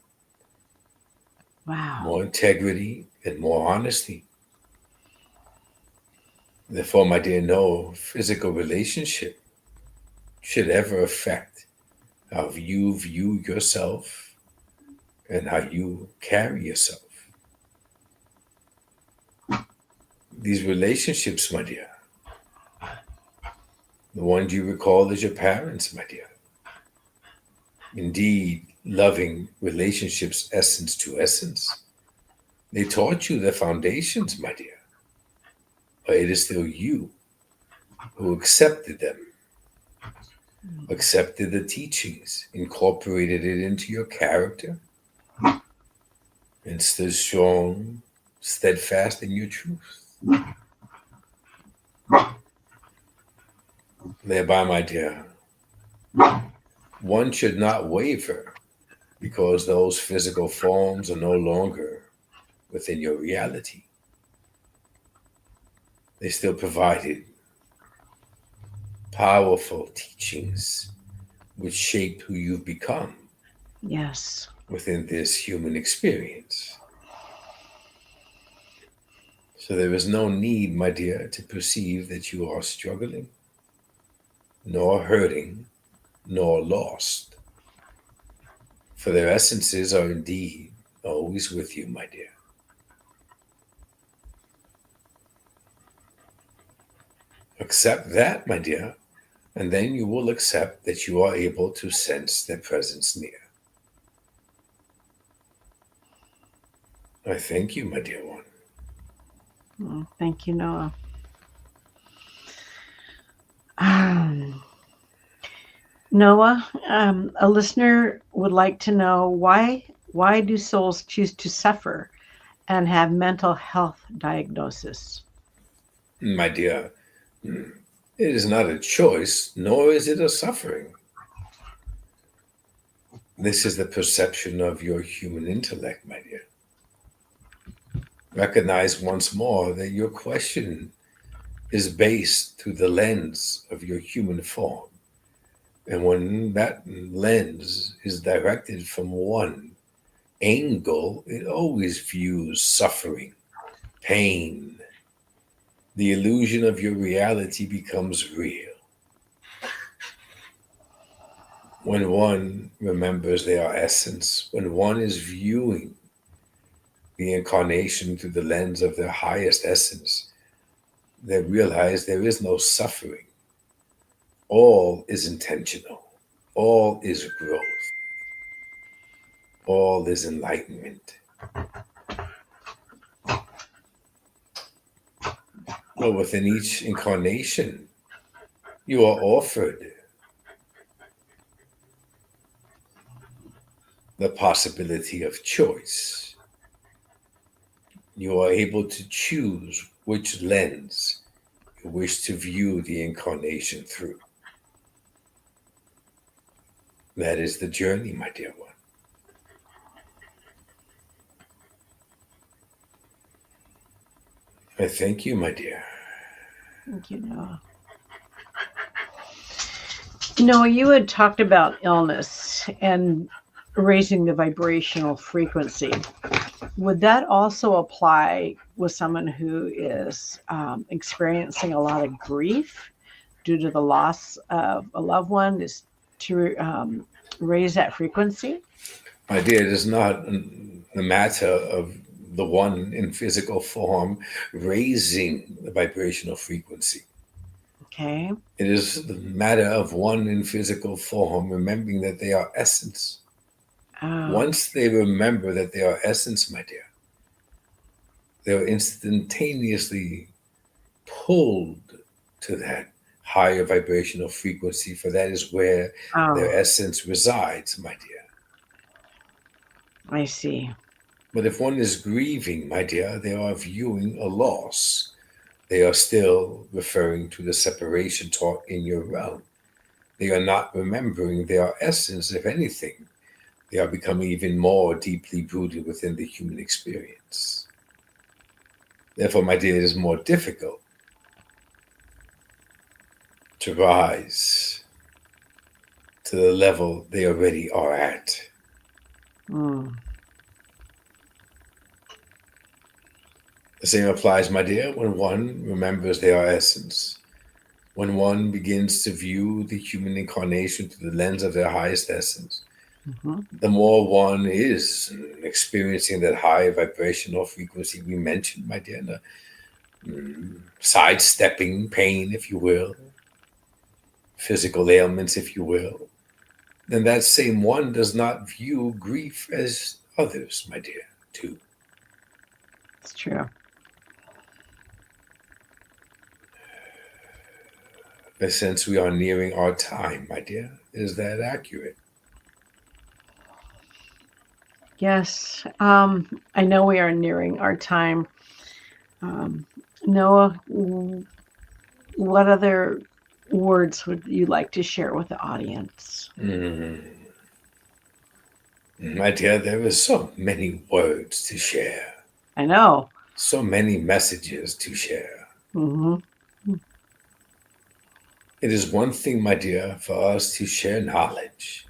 Wow. more integrity, and more honesty. Therefore, my dear, no physical relationship should ever affect how you view yourself and how you carry yourself. These relationships, my dear, the ones you recall as your parents, my dear, indeed, loving relationships, essence to essence, they taught you the foundations, my dear, but it is still you who accepted them, accepted the teachings, incorporated it into your character, and stood strong, steadfast in your truth. Thereby, my dear, one should not waver because those physical forms are no longer within your reality. They still provided powerful teachings which shaped who you've become. Yes. Within this human experience. So there is no need, my dear, to perceive that you are struggling, nor hurting, nor lost. For their essences are indeed always with you, my dear. Accept that, my dear, and then you will accept that you are able to sense their presence near. I thank you, my dear one. Thank you, Noah. Noah, a listener would like to know why do souls choose to suffer and have mental health diagnosis? My dear, it is not a choice, nor is it a suffering. This is the perception of your human intellect, my dear. Recognize once more that your question is based through the lens of your human form. And when that lens is directed from one angle, it always views suffering, pain. The illusion of your reality becomes real. When one remembers their essence, when one is viewing the incarnation through the lens of their highest essence, they realize there is no suffering. All is intentional. All is growth. All is enlightenment. But within each incarnation, you are offered the possibility of choice. You are able to choose which lens you wish to view the incarnation through. That is the journey, my dear one. I thank you, my dear. Thank you, Noah. Noah, you had talked about illness and raising the vibrational frequency. Would that also apply with someone who is experiencing a lot of grief due to the loss of a loved one, is to raise that frequency? My dear, it is not the matter of the one in physical form raising the vibrational frequency. Okay. It is the matter of one in physical form remembering that they are essence. Once they remember that they are essence, my dear, they're instantaneously pulled to that higher vibrational frequency, for that is where their essence resides, my dear. I see. But if one is grieving, my dear, they are viewing a loss. They are still referring to the separation taught in your realm. They are not remembering their essence. If anything, they are becoming even more deeply rooted within the human experience. Therefore, my dear, it is more difficult to rise to the level they already are at. Mm. The same applies, my dear, when one remembers their essence, when one begins to view the human incarnation through the lens of their highest essence. The more one is experiencing that high vibrational frequency we mentioned, my dear, sidestepping pain, if you will, physical ailments, if you will, then that same one does not view grief as others, my dear, too. It's true. But since we are nearing our time, my dear, is that accurate? Yes. I know we are nearing our time. Noah, what other words would you like to share with the audience? My dear, there are so many words to share. I know. So many messages to share. It is one thing, my dear, for us to share knowledge.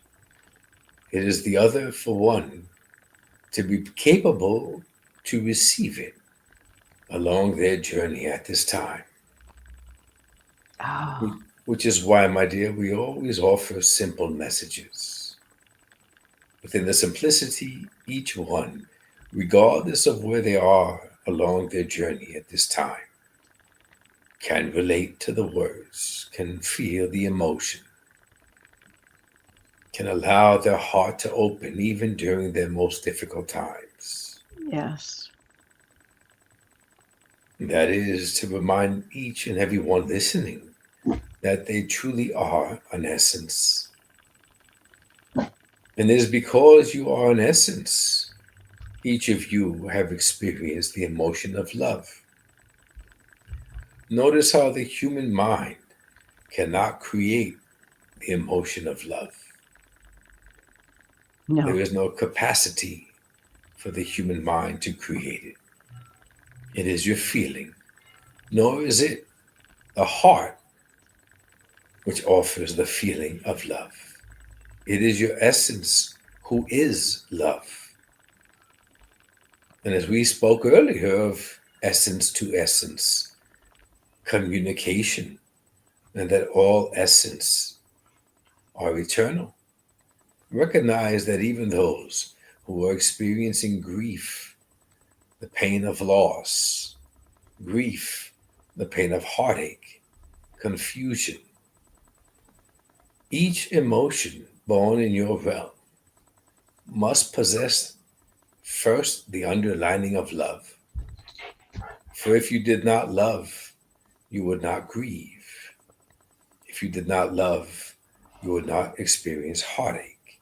It is the other for one to be capable to receive it along their journey at this time. Which is why, my dear, we always offer simple messages. Within the simplicity, each one, regardless of where they are along their journey at this time, can relate to the words, can feel the emotion, can allow their heart to open even during their most difficult times. Yes. That is to remind each and every one listening that they truly are an essence. And it is because you are an essence, each of you have experienced the emotion of love. Notice how the human mind cannot create the emotion of love. No. There is no capacity for the human mind to create it. It is your feeling, nor is it the heart which offers the feeling of love. It is your essence who is love. And as we spoke earlier of essence to essence, communication, and that all essence are eternal, recognize that even those who are experiencing grief, the pain of loss, grief, the pain of heartache, confusion, each emotion born in your realm must possess first the underlining of love. For if you did not love, you would not grieve. If you did not love, you would not experience heartache.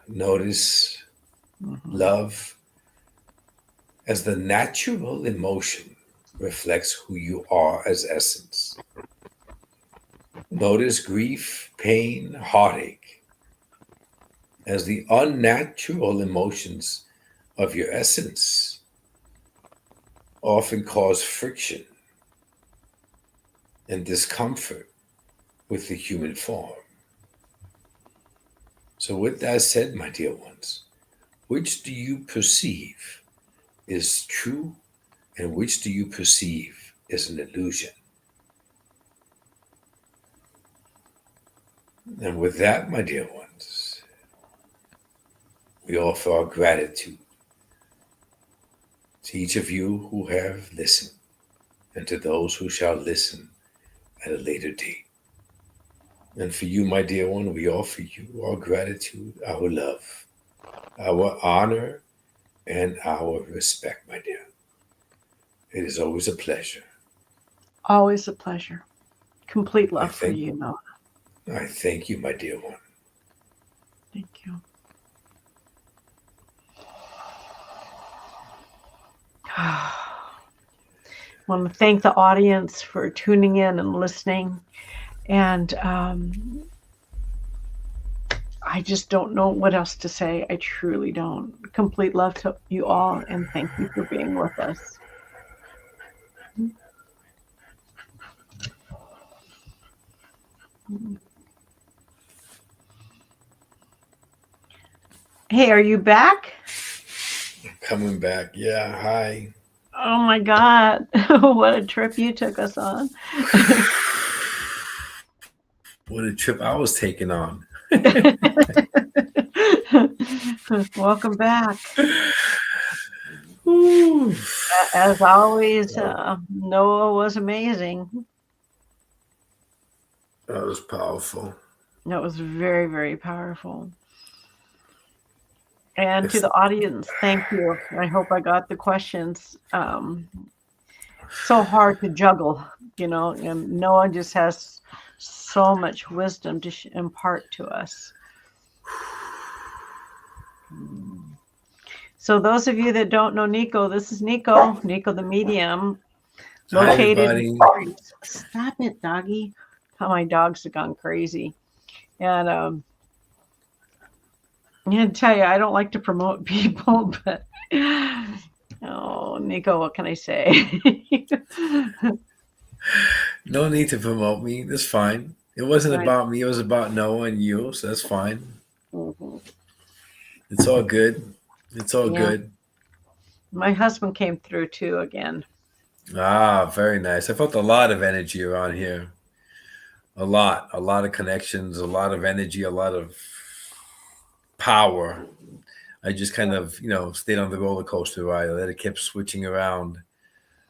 Notice love as the natural emotion reflects who you are as essence. Notice grief, pain, heartache as the unnatural emotions of your essence often cause friction and discomfort with the human form. So with that said, my dear ones, which do you perceive is true and which do you perceive is an illusion? And with that, my dear ones, we offer our gratitude to each of you who have listened and to those who shall listen at a later date. And for you, my dear one, we offer you our gratitude, our love, our honor, and our respect, my dear. It is always a pleasure. Always a pleasure. Complete I love for thank you, Noah. I thank you, my dear one. Thank you. I want to thank the audience for tuning in and listening. And I just don't know what else to say. I truly don't. Complete love to you all, and thank you for being with us. Hey, are you back? Coming back. Yeah, hi. Oh my God. What a trip you took us on. What a trip I was taking on. Welcome back. Ooh. As always, Noah was amazing. That was powerful. That was very, very powerful. And to the audience, thank you. I hope I got the questions. So hard to juggle, and Noah just has so much wisdom to impart to us. So those of you that don't know Niko, this is Niko the Medium, located. Hi, Stop it, doggy. Oh, my dogs have gone crazy. And I'm going to tell you, I don't like to promote people, but oh, Niko, what can I say? No need to promote me. That's fine. It wasn't about me. It was about Noah and you, so that's fine. Mm-hmm. It's all good. It's all good. My husband came through too again. Ah, very nice. I felt a lot of energy around here. A lot of connections, a lot of energy, a lot of power. I just kind of, stayed on the roller coaster ride. That it kept switching around.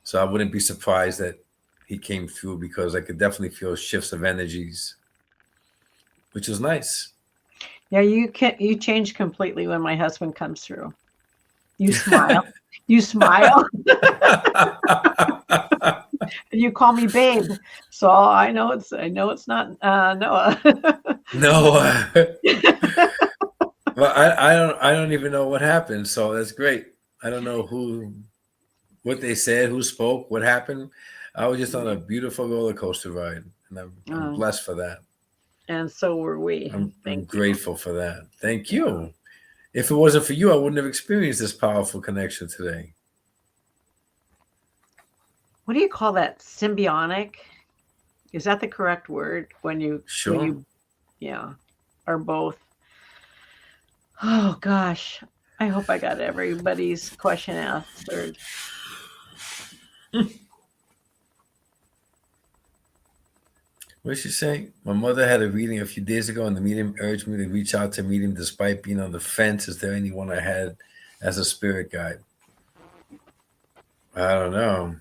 So I wouldn't be surprised that he came through because I could definitely feel shifts of energies, which is nice. Yeah, you change completely when my husband comes through. You smile. You smile. You call me babe. So I know it's not Noah. No. Well, I don't even know what happened. So that's great. I don't know what they said, who spoke, what happened. I was just on a beautiful roller coaster ride, and I'm blessed for that. And so were we. I'm grateful for that. Thank you. If it wasn't for you, I wouldn't have experienced this powerful connection today. What do you call that? Symbiotic? Is that the correct word? When you are both. Oh gosh. I hope I got everybody's question answered. What did she say? My mother had a reading a few days ago, and the medium urged me to reach out to medium despite being on the fence. Is there anyone I had as a spirit guide? I don't know.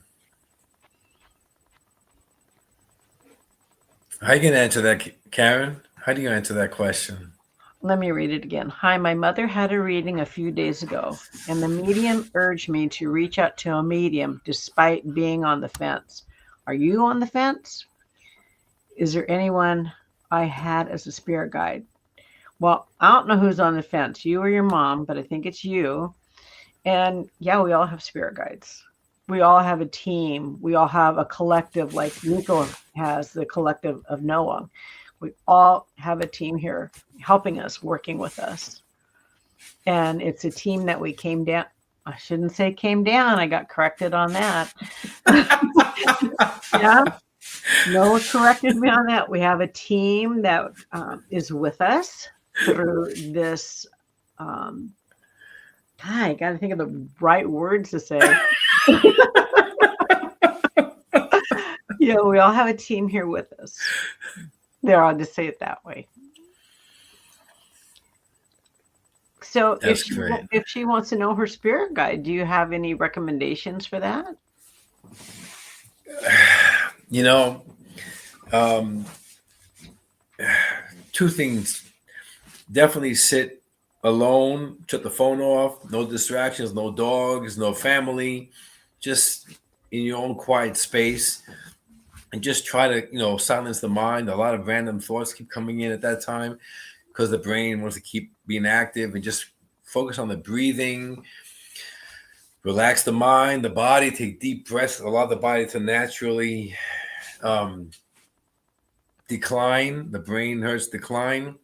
How you going to answer that, Karen? How do you answer that question? Let me read it again. Hi, my mother had a reading a few days ago, and the medium urged me to reach out to a medium despite being on the fence. Are you on the fence? Is there anyone I had as a spirit guide? Well, I don't know who's on the fence, you or your mom, but I think it's you. And yeah, we all have spirit guides. We all have a team. We all have a collective, like Niko has the collective of Noah. We all have a team here helping us, working with us. And it's a team that we came down. I shouldn't say came down. I got corrected on that. Yeah. Noah corrected me on that. We have a team that is with us through this. I got to think of the right words to say. Yeah, we all have a team here with us. There, I'll just say it that way. So if she wants to know her spirit guide, do you have any recommendations for that? two things. Definitely sit alone, shut the phone off, no distractions, no dogs, no family, just in your own quiet space, and just try to, silence the mind. A lot of random thoughts keep coming in at that time because the brain wants to keep being active, and just focus on the breathing, relax the mind, the body, take deep breaths, allow the body to naturally decline. The brain hurts decline.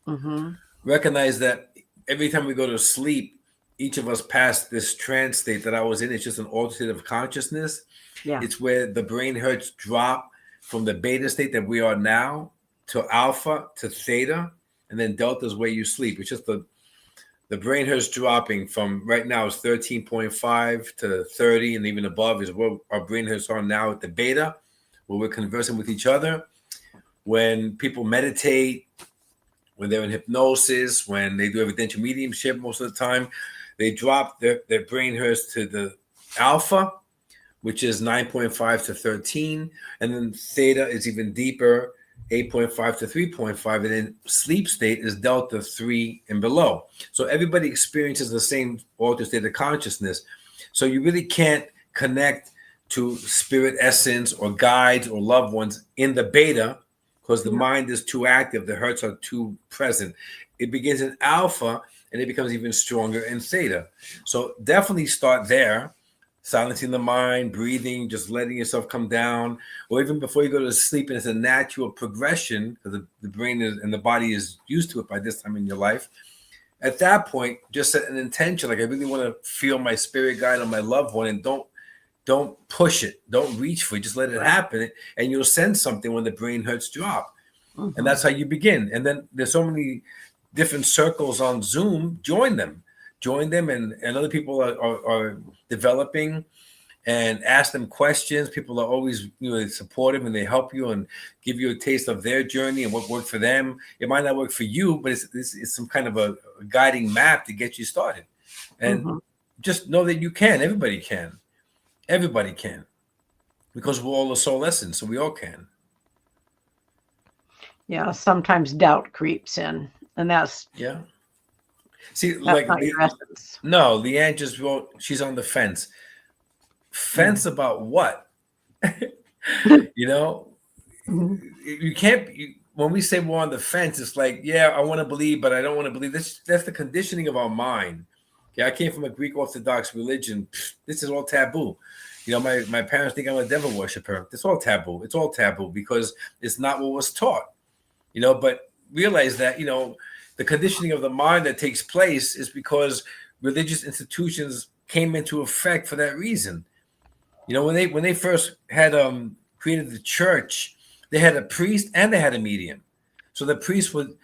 Mm-hmm. Recognize that every time we go to sleep, each of us pass this trance state that I was in. It's just an alternative consciousness. Yeah. It's where the brain hertz drop from the beta state that we are now to alpha to theta, and then delta is where you sleep. It's just the brain hertz dropping from right now is 13.5 to 30 and even above is where our brain hertz are now at the beta, where we're conversing with each other. When people meditate, when they're in hypnosis, when they do evidential mediumship, most of the time, they drop their brain hertz to the alpha, which is 9.5 to 13. And then theta is even deeper, 8.5 to 3.5. And then sleep state is delta 3 and below. So everybody experiences the same altered state of consciousness. So you really can't connect to spirit essence or guides or loved ones in the beta, because the mind is too active, the hertz are too present. It begins in alpha and it becomes even stronger in theta. So definitely start there, silencing the mind, breathing, just letting yourself come down, or even before you go to sleep. And it's a natural progression because the brain and the body is used to it by this time in your life. At that point, just set an intention, like I really want to feel my spirit guide on my loved one, and don't push it. Don't reach for it. Just let it happen. And you'll sense something when the brain hertz drop. Mm-hmm. And that's how you begin. And then there's so many different circles on Zoom. Join them. And other people are developing, and ask them questions. People are always supportive, and they help you and give you a taste of their journey and what worked for them. It might not work for you, but it's some kind of a guiding map to get you started. And just know that you can. Everybody can. Everybody can, because we're all a soul essence, so we all can. Yeah, sometimes doubt creeps in, and that's See, that's like not your essence. No, Leanne just wrote. She's on the fence. Fence about what? You can't. When we say we're on the fence, it's like, yeah, I want to believe, but I don't want to believe. That's the conditioning of our mind. Yeah, I came from a Greek Orthodox religion. This is all taboo. My parents think I'm a devil worshiper. It's all taboo. It's all taboo because it's not what was taught. But realize that, the conditioning of the mind that takes place is because religious institutions came into effect for that reason. When they first had created the church, they had a priest and they had a medium. So the priest would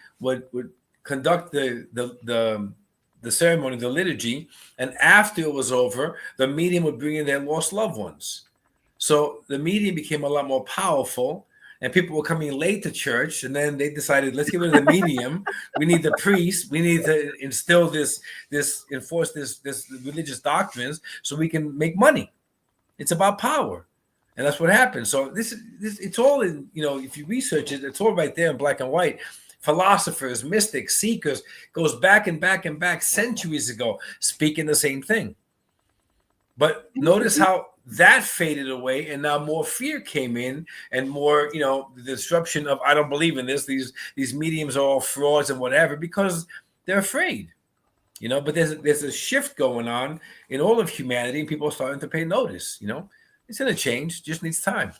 conduct the ceremony, the liturgy, and after it was over, the medium would bring in their lost loved ones. So the medium became a lot more powerful, and people were coming late to church, and then they decided, let's get rid of the medium. We need the priest. We need to instill enforce this religious doctrines so we can make money. It's about power. And that's what happened. So this it's all in, if you research it, it's all right there in black and white. Philosophers, mystics, seekers, goes back and back and back centuries ago, speaking the same thing. But notice how that faded away, and now more fear came in, and more, the disruption of, I don't believe in this. These mediums are all frauds and whatever, because they're afraid. But there's a shift going on in all of humanity, and people are starting to pay notice. It's going to change, just needs time.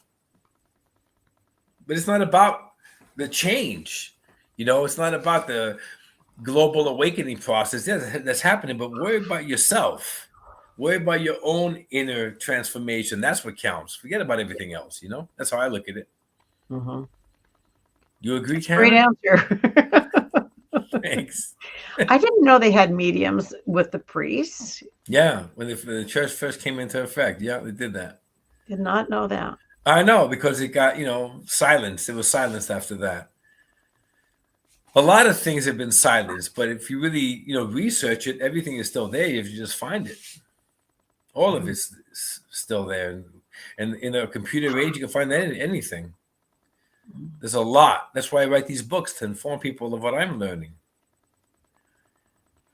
But it's not about the change. It's not about the global awakening process that's happening, but worry about yourself. Worry about your own inner transformation. That's what counts. Forget about everything else. That's how I look at it. Mm-hmm. You agree, Karen? Great answer. Thanks. I didn't know they had mediums with the priests. Yeah, when the church first came into effect, yeah, they did that. Did not know that. I know, because it got, silenced. It was silenced after that. A lot of things have been silenced, but if you really, research it, everything is still there if you just find it. All of it's still there. And in a computer age, you can find anything. There's a lot. That's why I write these books, to inform people of what I'm learning.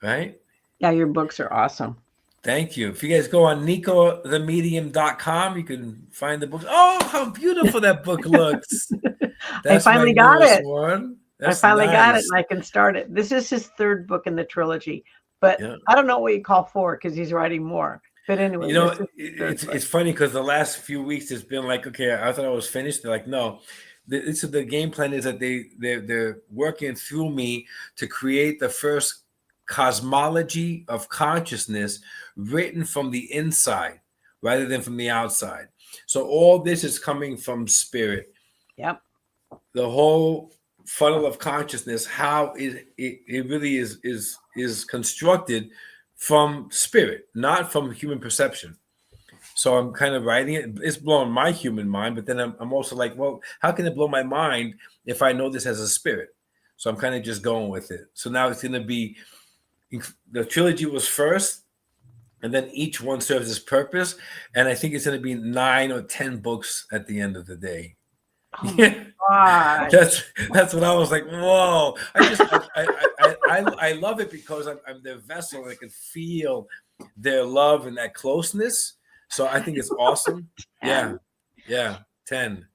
Right? Yeah, your books are awesome. Thank you. If you guys go on NikoTheMedium.com, you can find the book. Oh, how beautiful that book looks. I That's my finally got newest it. one. I That's finally got it nice. and I can start it. This is his third book in the trilogy, but Yeah. I don't know what you call four because he's writing more. But anyway, You this know, is his third book. it's funny because the last few weeks it's been like, okay, I thought I was finished. They're like, no. This is the game plan is that they're working through me to create the first cosmology of consciousness written from the inside rather than from the outside. So all this is coming from spirit. Yep. The whole funnel of consciousness, how it really is constructed from spirit, not from human perception. So I'm kind of writing it. It's blowing my human mind, but then I'm also like, well, how can it blow my mind if I know this as a spirit? So I'm kind of just going with it. So now it's going to be, the trilogy was first, and then each one serves its purpose. And I think it's going to be 9 or 10 books at the end of the day. Oh my God. That's what I was like. Whoa! I love it because I'm their vessel. And I can feel their love and that closeness. So I think it's awesome. 10. Yeah, 10.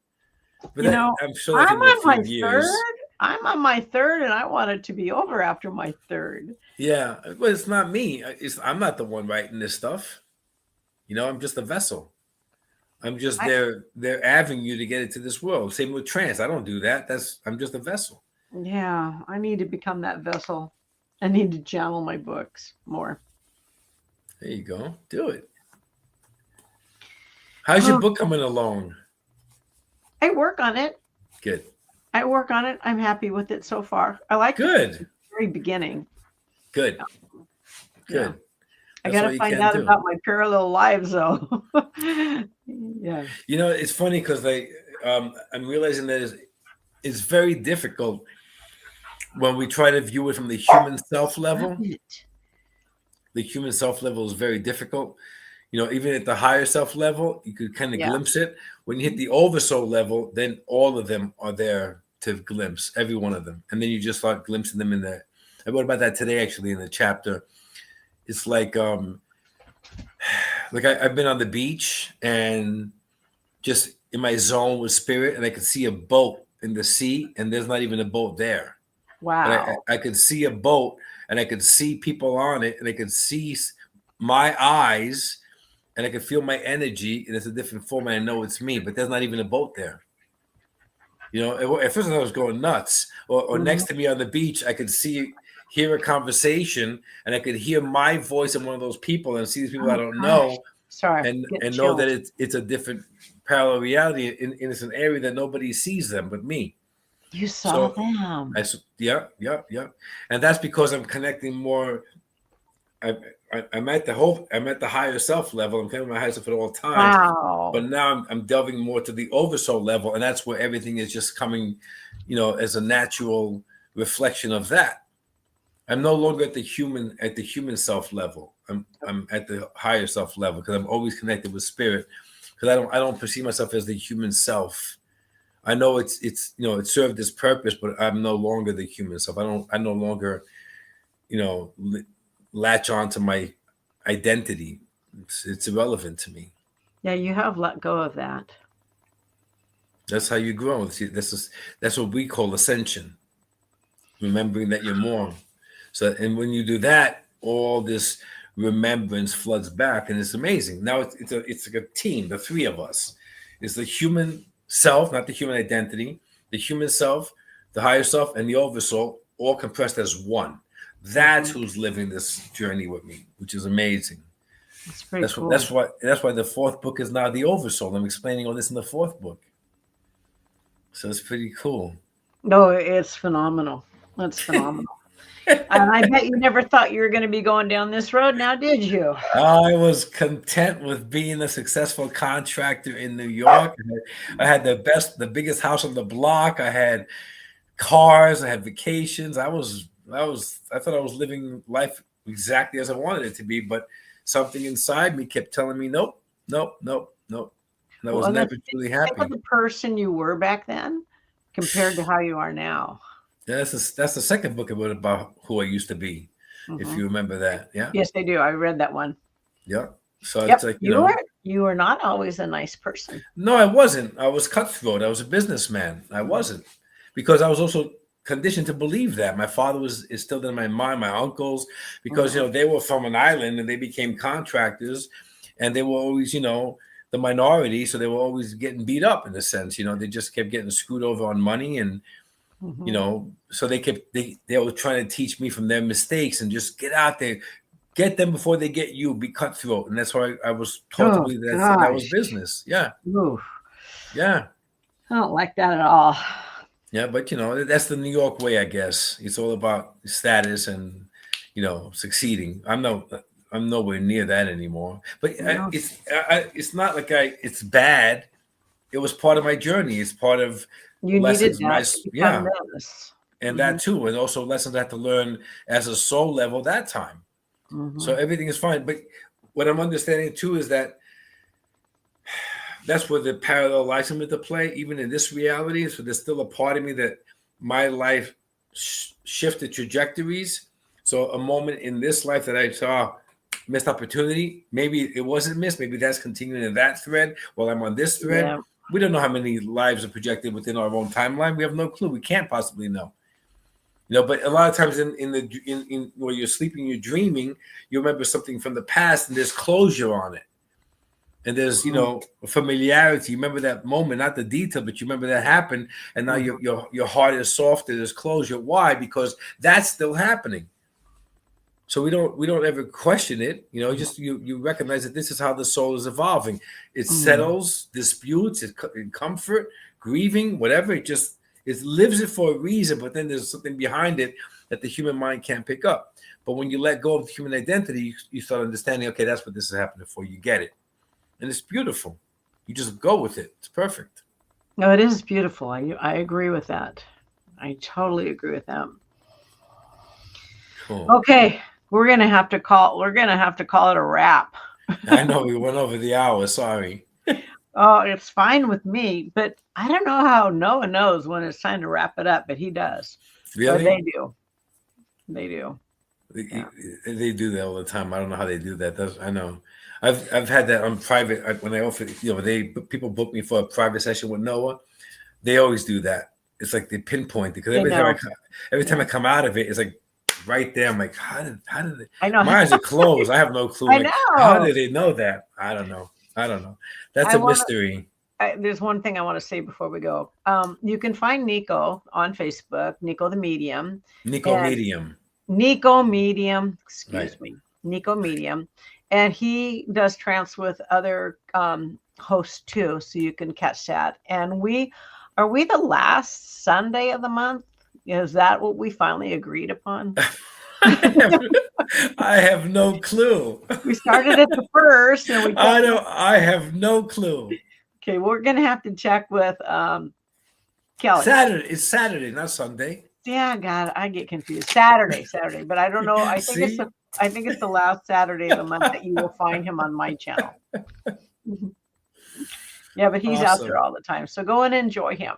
But You know, I'm sure that I'm can be a on few my years. third. I'm on my third, and I want it to be over after my third. Yeah, but it's not me. I'm not the one writing this stuff. You know, I'm just a vessel. I'm just I, their avenue to get into this world. Same with trance. I don't do that. I'm just a vessel. yeah, I need to become that vessel. I need to channel my books more. There you go. Do it. How's your Oh, book coming along? I work on it. Good. I work on it. I'm happy with it so far. I like the Good. very beginning. Good. Yeah. Good. I That's got what to you find can out do. about my parallel lives, though. Yeah. You know, it's funny because I'm realizing that it's very difficult when we try to view it from the human self Stop level. it. The human self level is very difficult. You know, even at the higher self level, you could kind of Yeah. glimpse it. When you hit the oversoul level, then all of them are there to glimpse, every one of them. And then you just start glimpsing them in there. I wrote about that today, actually, in the chapter. It's like I've been on the beach and just in my zone with spirit, and I could see a boat in the sea, and there's not even a boat there. But Wow. I could see a boat, and I could see people on it, and I could see my eyes, and I could feel my energy, and it's a different form, and I know it's me, but there's not even a boat there. You know, at first I was going nuts. Or Mhm. next to me on the beach, I could hear a conversation, and I could hear my voice in one of those people, and see these people I Oh, don't gosh. know, Sorry. and Getting know that chills. it's a different parallel reality, in it's an area that nobody sees them but me. You saw So them. yeah, and that's because I'm connecting more. I'm at the higher self level. I'm connecting my higher self at all times, but Wow. now I'm delving more to the oversoul level, and that's where everything is just coming, as a natural reflection of that. I'm no longer at the human self level. I'm at the higher self level because I'm always connected with spirit. Because I don't perceive myself as the human self. I know it's it served its purpose, but I'm no longer the human self. I no longer you know latch on to my identity. It's irrelevant to me. Yeah, you have let go of that. That's how you grow. See, that's what we call ascension. Remembering that you're more. So, and when you do that, all this remembrance floods back, and it's amazing. Now it's like a team. The three of us is the human self, not the human identity. The human self, the higher self, and the oversoul, all compressed as one. That's Mhm. who's living this journey with me, which is amazing. It's pretty That's what, cool. that's why the fourth book is now the oversoul. I'm explaining all this in the fourth book, so it's pretty cool. No, it's phenomenal. It's phenomenal. And I bet you never thought you were going to be going down this road now, did you? I was content with being a successful contractor in New York. I had the biggest house on the block. I had cars. I had vacations. I thought I was living life exactly as I wanted it to be, but something inside me kept telling me, nope, nope, nope, nope. And I was Well, then never did truly you think of happy. the person you were back then? compared to how you are now. Yeah, that's the second book about who I used to be, if you remember that. Yeah. Yes, I do. I read that one. Yeah. So Yep. it's like, You were not always a nice person. No, I wasn't. I was cutthroat. I was a businessman. I wasn't, because I was also conditioned to believe that. My father was instilled in my mind, my uncles, because they were from an island and they became contractors, and they were always the minority, so they were always getting beat up in a sense. They just kept getting screwed over on money, and so they were trying to teach me from their mistakes and just get out there. Get them before they get you. Be cutthroat, and that's why I was taught to believe that was business. Yeah, yeah. I don't like that at all. Yeah, but that's the New York way, I guess. It's all about status and succeeding. I'm nowhere near that anymore. But it's not like it's bad. It was part of my journey. It's part of lessons. And that too, and also lessons I had to learn as a soul level that time. So everything is fine. But what I'm understanding too is that that's where the parallel lives come into play, even in this reality. So there's still a part of me that my life shifted trajectories. So a moment in this life that I saw missed opportunity, maybe it wasn't missed. Maybe that's continuing in that thread while I'm on this thread. Yeah. We don't know how many lives are projected within our own timeline. We have no clue. We can't possibly know. But a lot of times in where you're sleeping, you're dreaming, you remember something from the past, and there's closure on it. And there's, familiarity. You remember that moment, not the detail, but you remember that happened, and now your heart is softer. There's closure. Why? Because that's still happening. So we don't ever question it. Just you recognize that this is how the soul is evolving. It settles disputes, in comfort, grieving, whatever. It lives it for a reason, but then there's something behind it that the human mind can't pick up. But when you let go of the human identity, you start understanding, okay, that's what this is happening for. You get it. And it's beautiful. You just go with it. It's perfect. No, it is beautiful. I agree with that. I totally agree with that. Cool. Okay, we're gonna have to call it a wrap. I know we went over the hour. Sorry. Oh, it's fine with me, but I don't know how Noah knows when it's time to wrap it up, but he does. Really? They do. They do. They do that all the time. I don't know how they do that. I know. I've had that on private when I offer. People book me for a private session with Noah. They always do that. It's like they pinpoint it, because every time I come out of it, it's like right there. I'm like, how did they? I know. My eyes are closed. I have no clue. I know. How did they know that? I don't know. That's a mystery. There's one thing I want to say before we go. You can find Niko on Facebook, Niko the Medium. Niko Medium. Niko Medium. Excuse me. Niko Medium. And he does trance with other hosts too, so you can catch that. And are we the last Sunday of the month? Is that what we finally agreed upon? I have no clue. We started at the first, and I have no clue. Okay, we're gonna have to check with Kelly. It's Saturday, not Sunday. Yeah, God, I get confused. Saturday, but I don't know. I think it's the last Saturday of the month that you will find him on my channel. Yeah, but he's out there all the time, so go and enjoy him.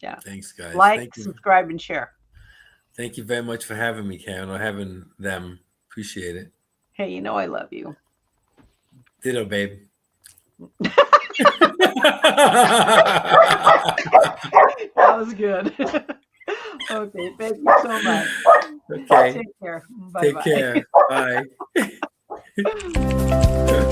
Yeah. Thanks, guys. Like, subscribe, and share. Thank you very much for having me, Karen, or having them. Appreciate it. Hey, I love you. Ditto, babe. That was good. Okay, thank you so much. Okay. Take care. Bye-bye. Take care. Bye.